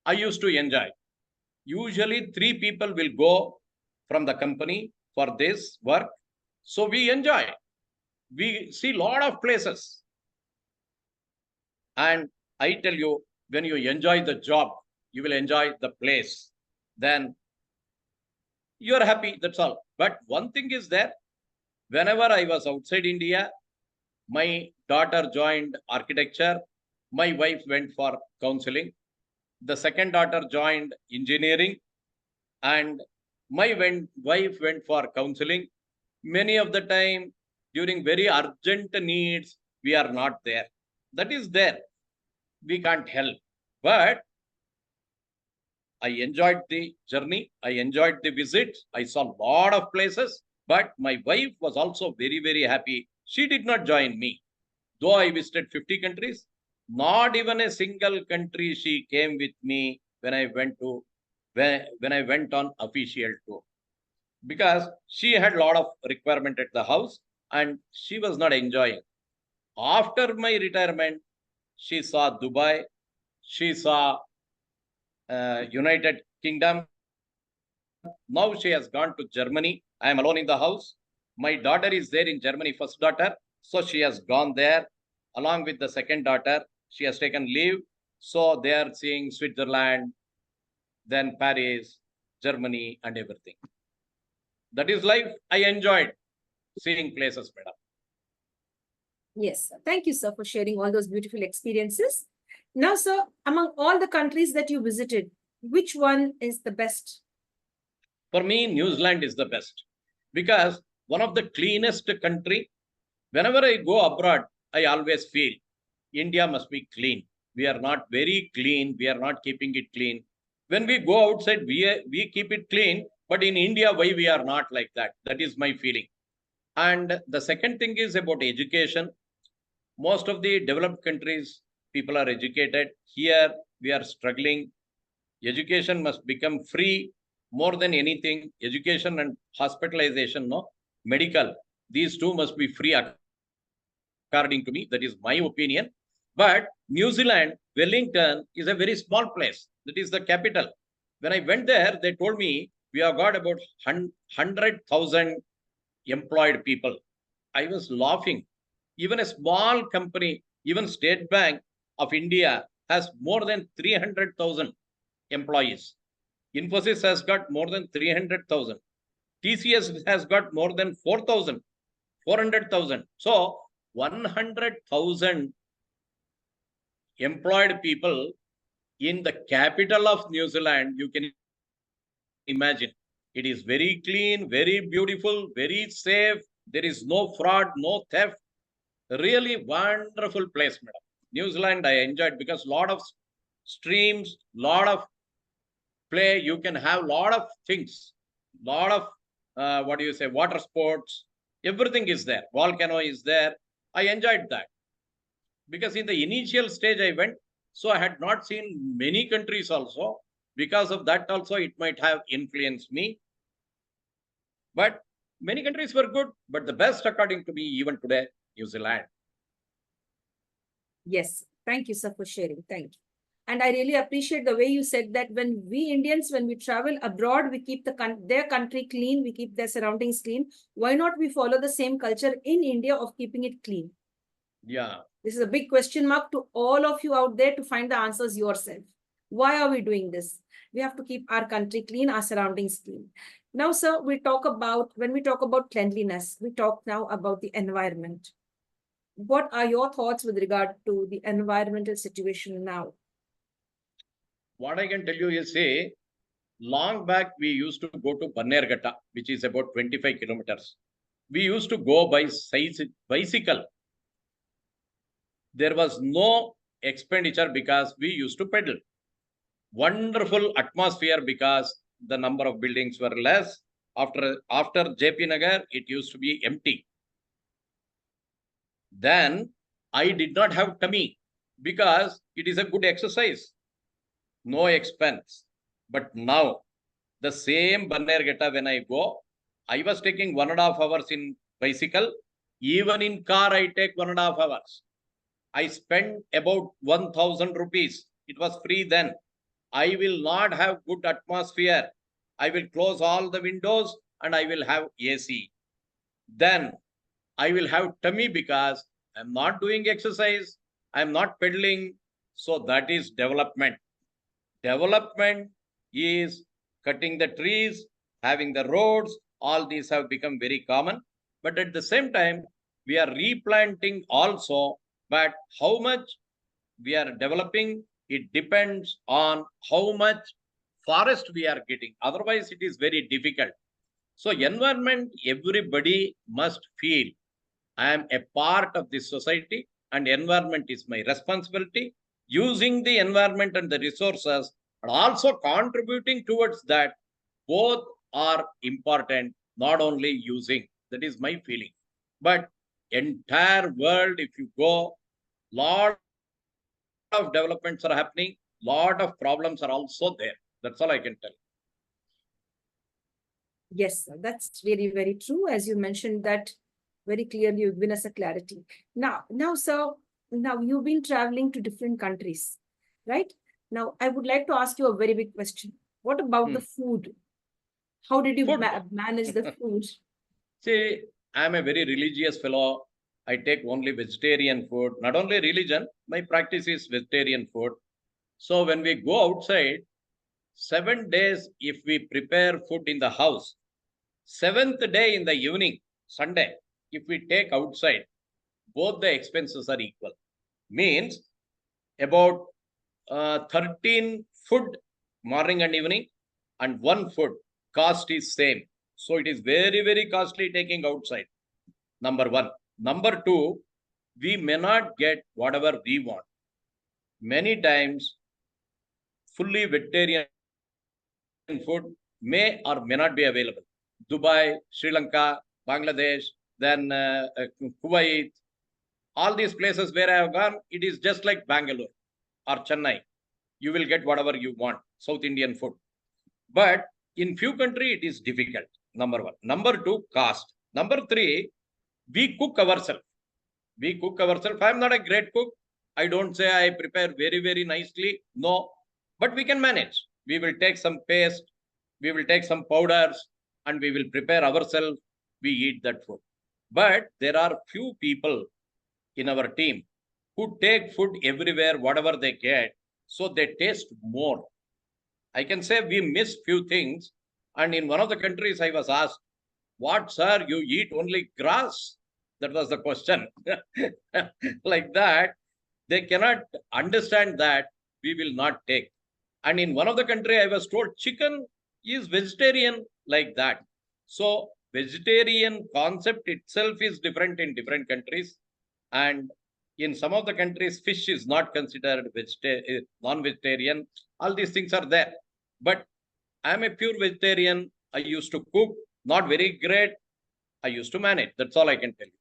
I used to enjoy. Usually 3 people will go from the company for this work. So we enjoy. We see a lot of places. And I tell you, when you enjoy the job, you will enjoy the place. Then you are happy. That's all. But one thing is there, whenever I was outside India, my daughter joined architecture. My wife went for counseling. The second daughter joined engineering. And my wife went for counseling. Many of the time, during very urgent needs, we are not there. That is there. We can't help. But I enjoyed the journey. I enjoyed the visit. I saw a lot of places. But my wife was also very, very happy. She did not join me. Though I visited 50 countries, not even a single country she came with me when I went on official tour, because she had a lot of requirement at the house and she was not enjoying. After my retirement, she saw Dubai, she saw United Kingdom. Now she has gone to Germany. I am alone in the house. My daughter is there in Germany, first daughter. So she has gone there along with the second daughter. She has taken leave. So they are seeing Switzerland, then Paris, Germany, and everything. That is life. I enjoyed seeing places, madam. Yes, thank you, sir, for sharing all those beautiful experiences. Now, sir, among all the countries that you visited, which one is the best? For me, New Zealand is the best because one of the cleanest country. Whenever I go abroad, I always feel India must be clean. We are not very clean. We are not keeping it clean. When we go outside, we keep it clean. But in India, why we are not like that? That is my feeling. And the second thing is about education. Most of the developed countries, people are educated. Here, we are struggling. Education must become free more than anything. Education and hospitalization, no, medical, these two must be free according to me. That is my opinion. But New Zealand, Wellington is a very small place. That is the capital. When I went there, they told me we have got about 100,000 employed people. I was laughing. Even a small company, even State Bank of India has more than 300,000 employees. Infosys has got more than 300,000. TCS has got more than 4,000, 400,000. So 100,000 employed people in the capital of New Zealand, you can imagine. It is very clean, very beautiful, very safe. There is no fraud, no theft. Really wonderful place, madam. New Zealand I enjoyed because lot of streams, lot of play. You can have lot of things, lot of what do you say, water sports. Everything is there. Volcano is there. I enjoyed that because in the initial stage I went, so I had not seen many countries also. Because of that also, it might have influenced me. But many countries were good, but the best according to me, even today, New Zealand. Yes, thank you, sir, for sharing. Thank you. And I really appreciate the way you said that when we Indians, when we travel abroad, we keep their country clean, we keep their surroundings clean. Why not we follow the same culture in India of keeping it clean? Yeah. This is a big question mark to all of you out there to find the answers yourself. Why are we doing this? We have to keep our country clean, our surroundings clean. Now, sir, when we talk about cleanliness, we talk now about the environment. What are your thoughts with regard to the environmental situation now? What I can tell you is, say, long back we used to go to Bannerghatta, which is about 25 kilometers. We used to go by bicycle. There was no expenditure because we used to pedal. Wonderful atmosphere because the number of buildings were less. After JP Nagar, it used to be empty. Then I did not have tummy because it is a good exercise, no expense. But now the same Bannerghatta, when I go, I was taking 1.5 hours in bicycle. Even in car, I take 1.5 hours. I spent about 1,000 rupees. It was free then. I will not have good atmosphere. I will close all the windows and I will have AC. Then I will have tummy because I'm not doing exercise. I'm not pedaling. So that is development. Development is cutting the trees, having the roads. All these have become very common. But at the same time, we are replanting also. But how much we are developing, it depends on how much forest we are getting. Otherwise, it is very difficult. So environment, everybody must feel I am a part of this society and environment is my responsibility. Using the environment and the resources and also contributing towards that, both are important, not only using. That is my feeling. But entire world, if you go, lot of developments are happening, lot of problems are also there. That's all I can tell. Yes, sir, that's really very true. As you mentioned that very clearly, you've given us a clarity. Now, sir, now you've been traveling to different countries, right? Now, I would like to ask you a very big question. What about the food? How did you Food. manage the food? See, I'm a very religious fellow. I take only vegetarian food. Not only religion, my practice is vegetarian food. So when we go outside, 7 days if we prepare food in the house, seventh day in the evening, Sunday, if we take outside, both the expenses are equal. Means about 13 food morning and evening and one food cost is same. So it is very, very costly taking outside. Number one. Number two, we may not get whatever we want. Many times, fully vegetarian food may or may not be available. Dubai, Sri Lanka, Bangladesh, then Kuwait, all these places where I have gone, it is just like Bangalore or Chennai. You will get whatever you want, South Indian food. But in few countries, it is difficult. Number one. Number two, cost. Number three, we cook ourselves. We cook ourselves. I'm not a great cook. I don't say I prepare very, very nicely. No, but we can manage. We will take some paste, we will take some powders, and we will prepare ourselves. We eat that food. But there are few people in our team who take food everywhere, whatever they get, so they taste more. I can say we miss few things. And in one of the countries, I was asked, "What, sir? You eat only grass?" That was the question. Like that, they cannot understand that we will not take. And in one of the country, I was told chicken is vegetarian like that. So vegetarian concept itself is different in different countries. And in some of the countries, fish is not considered non-vegetarian. All these things are there. But I'm a pure vegetarian. I used to cook, not very great. I used to manage. That's all I can tell you.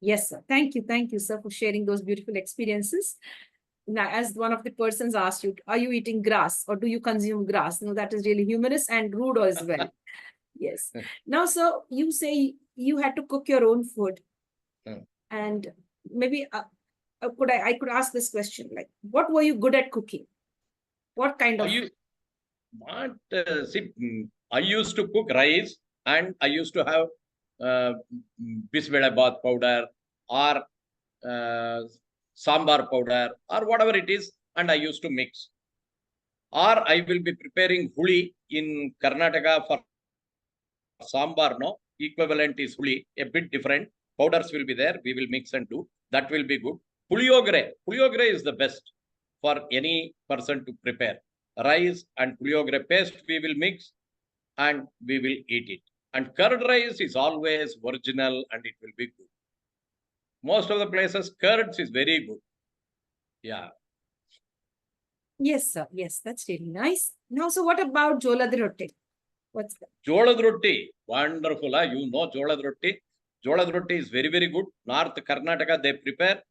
Yes, sir. Thank you. Thank you, sir, for sharing those beautiful experiences. Now, as one of the persons asked you, are you eating grass or do you consume grass? No, that is really humorous and rude as well. Yes. Now, sir, you say you had to cook your own food. And maybe I could ask this question, like, what were you good at cooking? What kind of? I used to cook rice and I used to have bisbeda bath powder or sambar powder or whatever it is, and I used to mix. or I will be preparing huli in Karnataka for sambar, no? Equivalent is huli, a bit different. Powders will be there. We will mix and do. That will be good. Puliogre. Puliogre is the best for any person to prepare. Rice and puliogre paste we will mix and we will eat it. And curd rice is always original and it will be good. Most of the places, curds is very good. Yeah. Yes, sir. Yes, that's really nice. Now, so what about jolad rotti? What's that? Jolad roti, wonderful. You know jolad roti. Jolad roti is very, very good. North Karnataka, they prepare.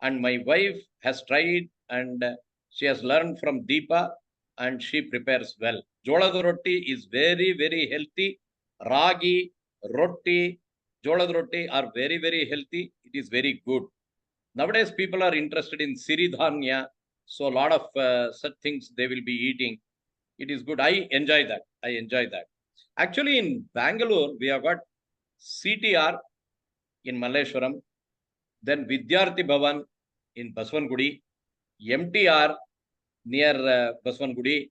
And my wife has tried and she has learned from Deepa and she prepares well. Jolad roti is very, very healthy. Ragi, roti, jolad roti are very, very healthy. It is very good. Nowadays, people are interested in Siridhanya. So a lot of such things they will be eating. It is good. I enjoy that. I enjoy that. Actually, in Bangalore, we have got CTR in Malleshwaram, then Vidyarthi Bhavan in Baswangudi, MTR near Baswangudi.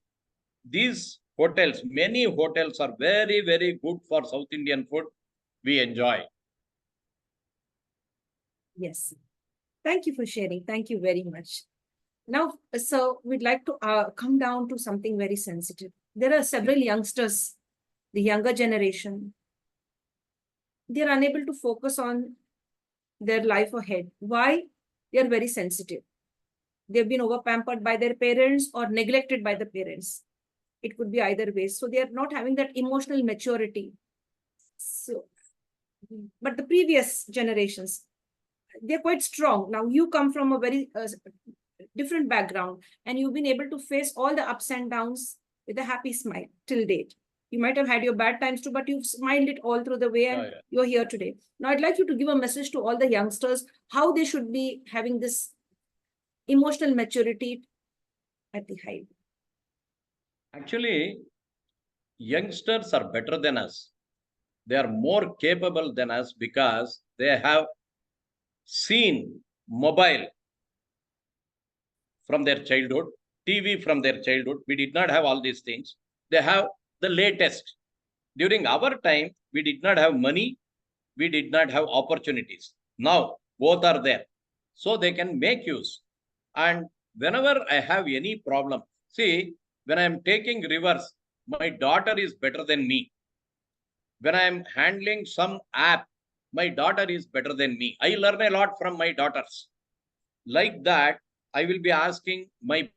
These hotels, many hotels are very, very good for South Indian food. We enjoy. Yes. Thank you for sharing. Thank you very much. Now, so we'd like to come down to something very sensitive. There are several youngsters, the younger generation. They're unable to focus on their life ahead. Why? They're very sensitive. They've been over-pampered by their parents or neglected by the parents. It could be either way. So they're not having that emotional maturity. So, but the previous generations, they're quite strong. Now you come from a very different background and you've been able to face all the ups and downs with a happy smile till date. You might have had your bad times too, but you've smiled it all through the way and you're here today. Now I'd like you to give a message to all the youngsters, how they should be having this emotional maturity at the height. Actually, youngsters are better than us. They are more capable than us because they have seen mobile from their childhood, TV from their childhood. We did not have all these things. They have the latest. During our time, we did not have money. We did not have opportunities. Now, both are there. So they can make use. And whenever I have any problem, see, when I am taking reverse, my daughter is better than me. When I am handling some app, my daughter is better than me. I learn a lot from my daughters. Like that, I will be asking my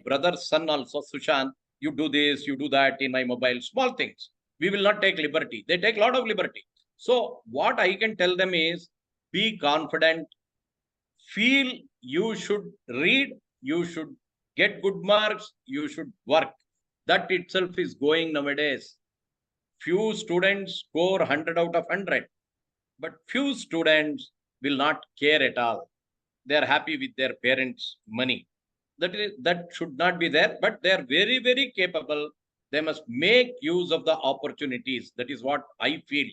brother's son also, Sushant, you do this, you do that in my mobile, small things. We will not take liberty. They take a lot of liberty. So what I can tell them is, be confident, feel you should read, you should get good marks, you should work. That itself is going nowadays. Few students score 100 out of 100, but few students will not care at all. They are happy with their parents' money. That should not be there, but they are very, very capable. They must make use of the opportunities. That is what I feel.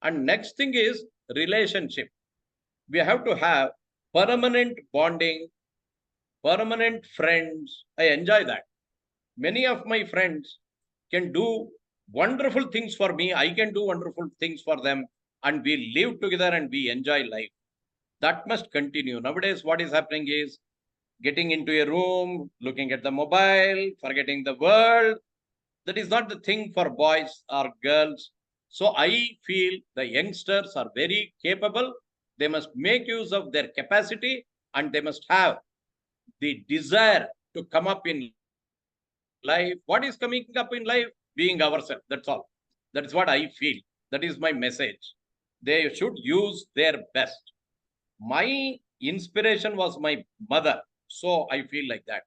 And next thing is relationship. We have to have permanent bonding, permanent friends. I enjoy that. Many of my friends can do wonderful things for me. I can do wonderful things for them. And we live together and we enjoy life. That must continue. Nowadays, what is happening is getting into a room, looking at the mobile, forgetting the world. That is not the thing for boys or girls. So I feel the youngsters are very capable. They must make use of their capacity and they must have the desire to come up in life. What is coming up in life? Being ourselves. That's all. That is what I feel. That is my message. They should use their best. My inspiration was my mother. So I feel like that.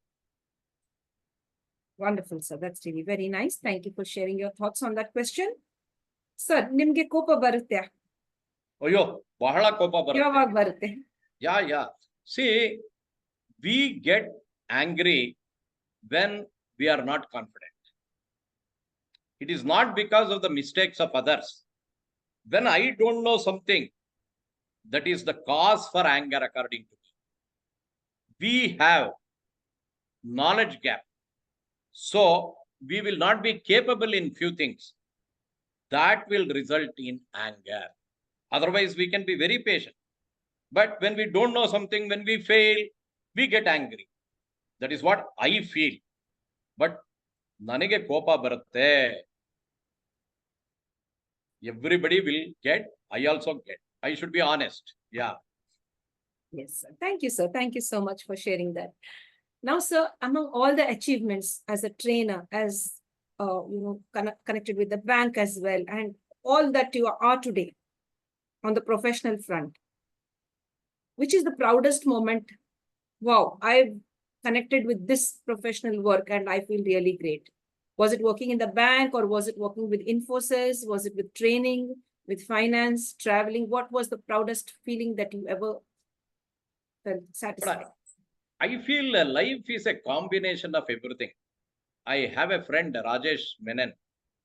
Wonderful, sir. That's really very nice. Thank you for sharing your thoughts on that question. Sir, ನಿಮ್ಗೆ ಕೋಪ ಬರುತ್ತೆ? ಅಯ್ಯೋ ಬಹಳ ಕೋಪ ಬರುತ್ತೆ. ಯಾವಾಗ ಬರುತ್ತೆ? Yeah. See, we get angry when we are not confident. It is not because of the mistakes of others. When I don't know something, that is the cause for anger according to me. We have knowledge gap. So we will not be capable in few things. That will result in anger. Otherwise, we can be very patient. But when we don't know something, when we fail, we get angry. That is what I feel. But nanige kopa baratte. Everybody will get. I also get. I should be honest. Yeah. Yes, sir. Thank you, sir. Thank you so much for sharing that. Now, sir, among all the achievements as a trainer, as connected with the bank as well, and all that you are today on the professional front, which is the proudest moment? Wow, I've connected with this professional work and I feel really great. Was it working in the bank, or was it working with Infosys? Was it with training, with finance, traveling? What was the proudest feeling that you ever felt satisfied? I feel life is a combination of everything. I have a friend, Rajesh Menon.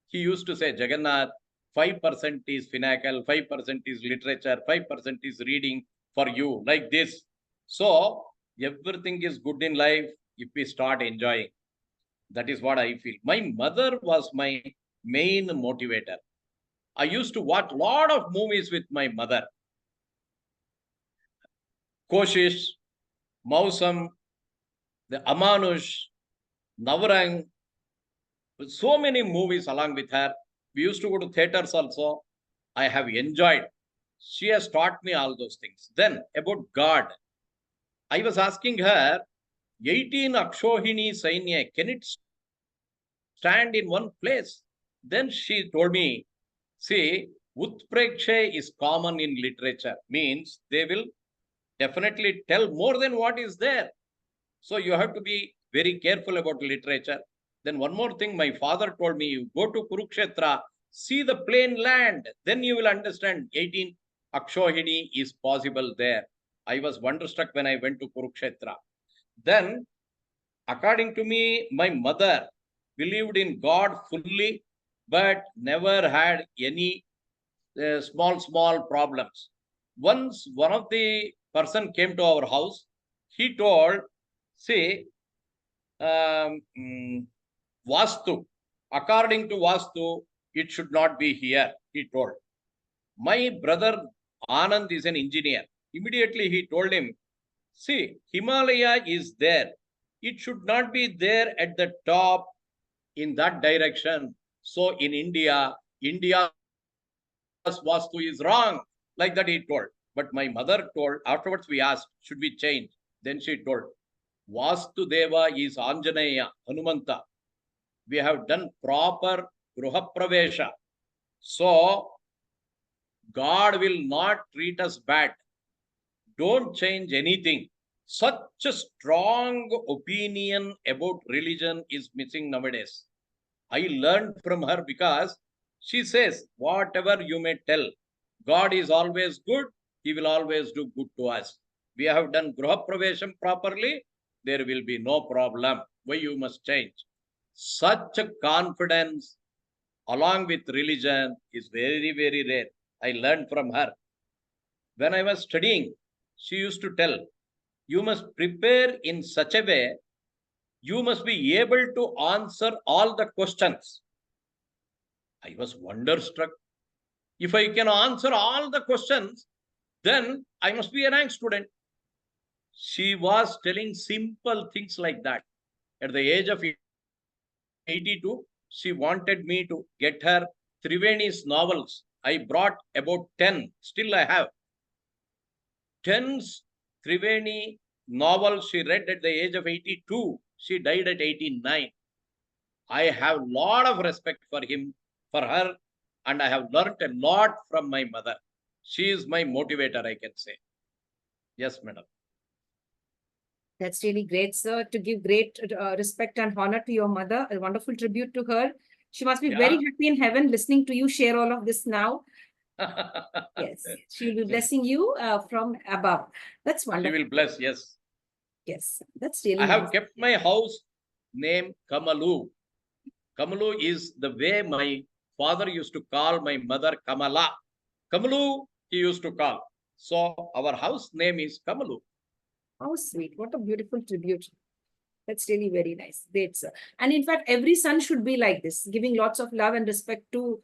He used to say, Jagannath, 5% is Finacle, 5% is literature, 5% is reading for you, like this. So everything is good in life if we start enjoying. That is what I feel. My mother was my main motivator. I used to watch a lot of movies with my mother. Koshish, Mausam, the Amanush, Navrang, so many movies along with her. We used to go to theaters also. I have enjoyed. She has taught me all those things. Then about God, I was asking her, 18 Akshohini Sainya, can it stand in one place? Then she told me, see, Utpreksha is common in literature, means they will definitely tell more than what is there. So you have to be very careful about literature. Then one more thing, my father told me, you go to Kurukshetra, see the plain land, then you will understand 18 Akshohini is possible there. I was wonderstruck when I went to Kurukshetra. Then, according to me, my mother believed in God fully, but never had any small problems. Once one of the person came to our house, he told, see, Vastu, according to Vastu, it should not be here, he told. My brother Anand is an engineer. Immediately he told him, see, Himalaya is there. It should not be there at the top in that direction. So in India, India's Vastu is wrong. Like that he told. But my mother told, afterwards we asked, should we change? Then she told, Vastu Deva is Anjaneya, Hanumanta. We have done proper Gruhapravesha. So God will not treat us bad. Don't change anything. Such a strong opinion about religion is missing nowadays. I learned from her because she says, whatever you may tell, God is always good. He will always do good to us. We have done Gruhapravesham properly. There will be no problem. Why you must change? Such a confidence along with religion is very, very rare. I learned from her. When I was studying, she used to tell, you must prepare in such a way, you must be able to answer all the questions. I was wonderstruck. If I can answer all the questions, then I must be a rank student. She was telling simple things like that. At the age of 82, she wanted me to get her Triveni's novels. I brought about 10. Still I have 10 Triveni novels she read at the age of 82. She died at 89. I have a lot of respect for her, and I have learnt a lot from my mother. She is my motivator, I can say. Yes, madam. That's really great, sir, to give great respect and honor to your mother. A wonderful tribute to her. She must be very happy in heaven listening to you share all of this now. Yes, she will be blessing you from above. That's wonderful. She will bless, yes. Yes, that's really I have nice. kept my house name Kamalu. Kamalu is the way my father used to call my mother Kamala. Kamalu, he used to call. So our house name is Kamalu. How sweet. What a beautiful tribute. That's really very nice. Great, sir. And in fact, every son should be like this, giving lots of love and respect to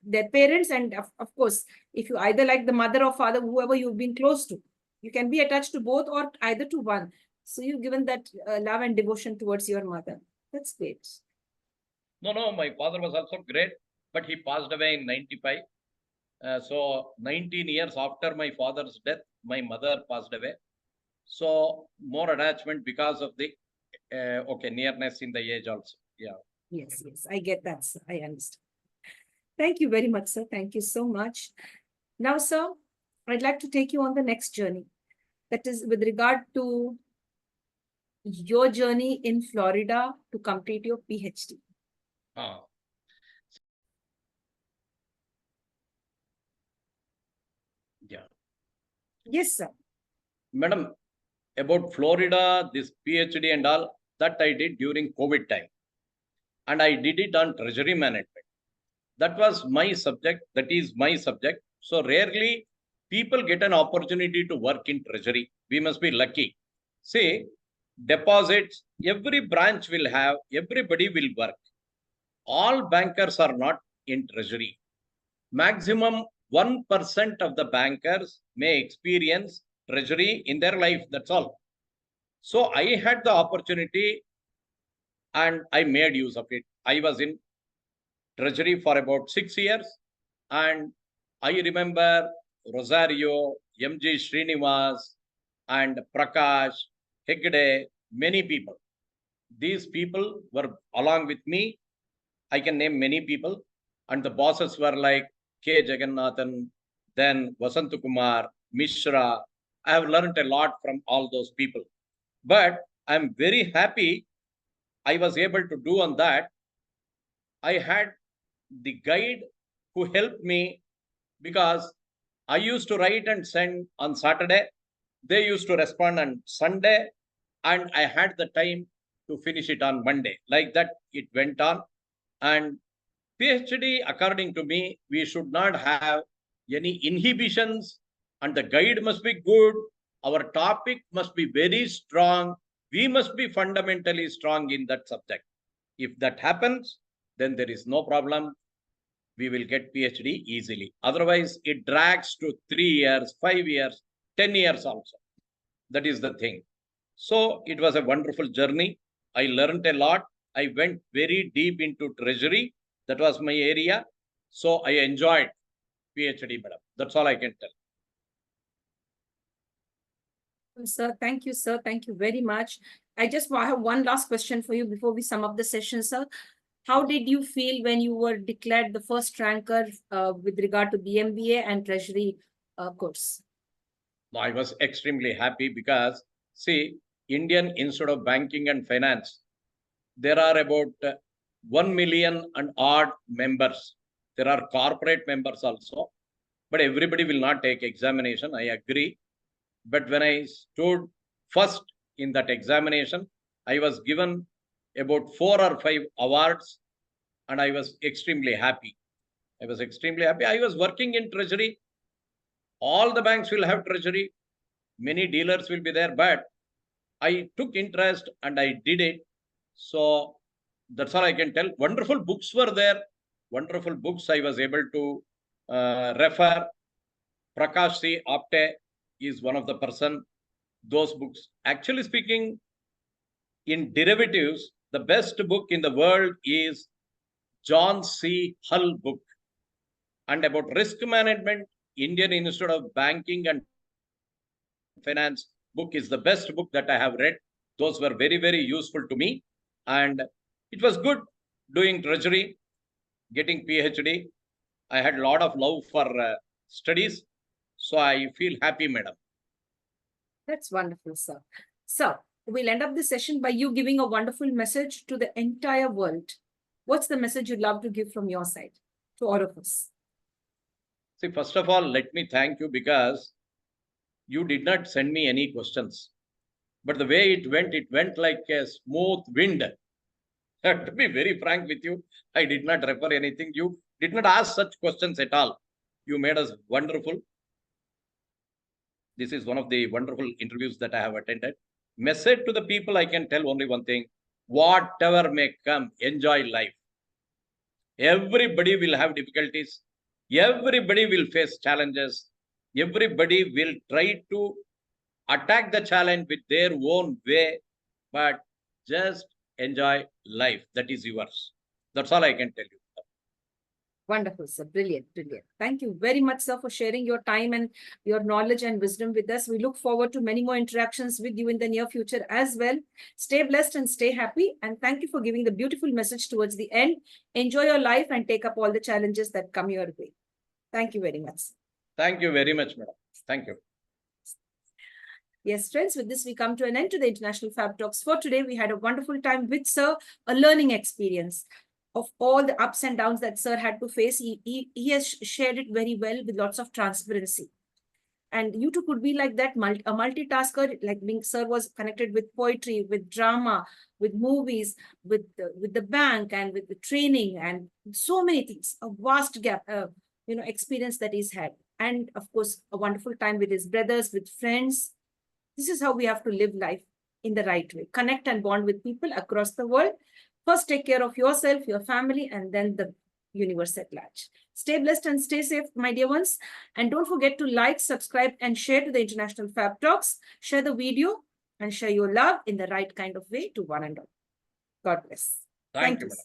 their parents. And of course, if you either like the mother or father, whoever you've been close to, you can be attached to both or either to one. So you've given that love and devotion towards your mother. That's great. No, my father was also great, but he passed away in 95. So 19 years after my father's death, my mother passed away. So more attachment because of the nearness in the age also. Yeah. Yes, I get that, sir. I understand. Thank you very much, sir. Thank you so much. Now, sir, I'd like to take you on the next journey. That is with regard to your journey in Florida to complete your PhD. Yeah. Yes, sir. Madam, about Florida, this PhD and all, that I did during COVID time. And I did it on treasury management. That was my subject. That is my subject. So rarely people get an opportunity to work in treasury. We must be lucky. See, deposits, every branch will have, everybody will work. All bankers are not in treasury. Maximum 1% of the bankers may experience treasury in their life. That's all. So I had the opportunity and I made use of it. I was in treasury for about 6 years. And I remember Rosario, M.G. Srinivas, and Prakash, Hegde, many people. These people were along with me. I can name many people. And the bosses were like K. Jagannathan, then Vasantakumar, Mishra. I have learned a lot from all those people. But I'm very happy I was able to do on that. I had the guide who helped me because I used to write and send on Saturday. They used to respond on Sunday, and I had the time to finish it on Monday. Like that, it went on. And PhD, according to me, we should not have any inhibitions, and the guide must be good. Our topic must be very strong. We must be fundamentally strong in that subject. If that happens, then there is no problem. We will get PhD easily. Otherwise, it drags to 3 years, 5 years, 10 years also. That is the thing. So it was a wonderful journey. I learned a lot. I went very deep into treasury. That was my area. So I enjoyed PhD, madam. That's all I can tell. Sir, thank you, sir. Thank you very much. I just have one last question for you before we sum up the session, sir. How did you feel when you were declared the first ranker with regard to the MBA and Treasury course? I was extremely happy because, see, Indian Institute of Banking and Finance, there are about 1 million and odd members. There are corporate members also, but everybody will not take examination. I agree. But when I stood first in that examination, I was given about 4 or 5 awards, and I was extremely happy. I was working in treasury. All the banks will have treasury. Many dealers will be there, but I took interest and I did it. So that's all I can tell. Wonderful books were there. Wonderful books I was able to refer. Prakash C. Apte is one of the person. Those books. Actually speaking, in derivatives, the best book in the world is John C. Hull book. And about risk management, Indian Institute of Banking and Finance book is the best book that I have read. Those were very, very useful to me. And it was good doing treasury, getting PhD. I had a lot of love for studies. So I feel happy, madam. That's wonderful, sir. So we'll end up this session by you giving a wonderful message to the entire world. What's the message you'd love to give from your side to all of us? See, first of all, let me thank you because you did not send me any questions. But the way it went like a smooth wind. To be very frank with you, I did not refer anything. You did not ask such questions at all. You made us wonderful. This is one of the wonderful interviews that I have attended. message to the people, I can tell only one thing: whatever may come, enjoy life. Everybody will have difficulties. Everybody will face challenges. Everybody will try to attack the challenge with their own way, but just enjoy life. That is yours. That's all I can tell you. Wonderful, sir. Brilliant, brilliant. Thank you very much, sir, for sharing your time and your knowledge and wisdom with us. We look forward to many more interactions with you in the near future as well. Stay blessed and stay happy. And thank you for giving the beautiful message towards the end. Enjoy your life and take up all the challenges that come your way. Thank you very much. Thank you very much, madam. Thank you. Yes, friends, with this, we come to an end to the International Fab Talks for today. We had a wonderful time with Sir, a learning experience of all the ups and downs that Sir had to face. He has shared it very well with lots of transparency. And you too could be like that, a multitasker, like being Sir was connected with poetry, with drama, with movies, with the bank and with the training and so many things, a vast gap, experience that he's had. And of course, a wonderful time with his brothers, with friends. This is how we have to live life in the right way. Connect and bond with people across the world. First, take care of yourself, your family, and then the universe at large. Stay blessed and stay safe, my dear ones. And don't forget to like, subscribe, and share to the International Fab Talks. Share the video and share your love in the right kind of way to one and all. God bless. Thank you, you. madam.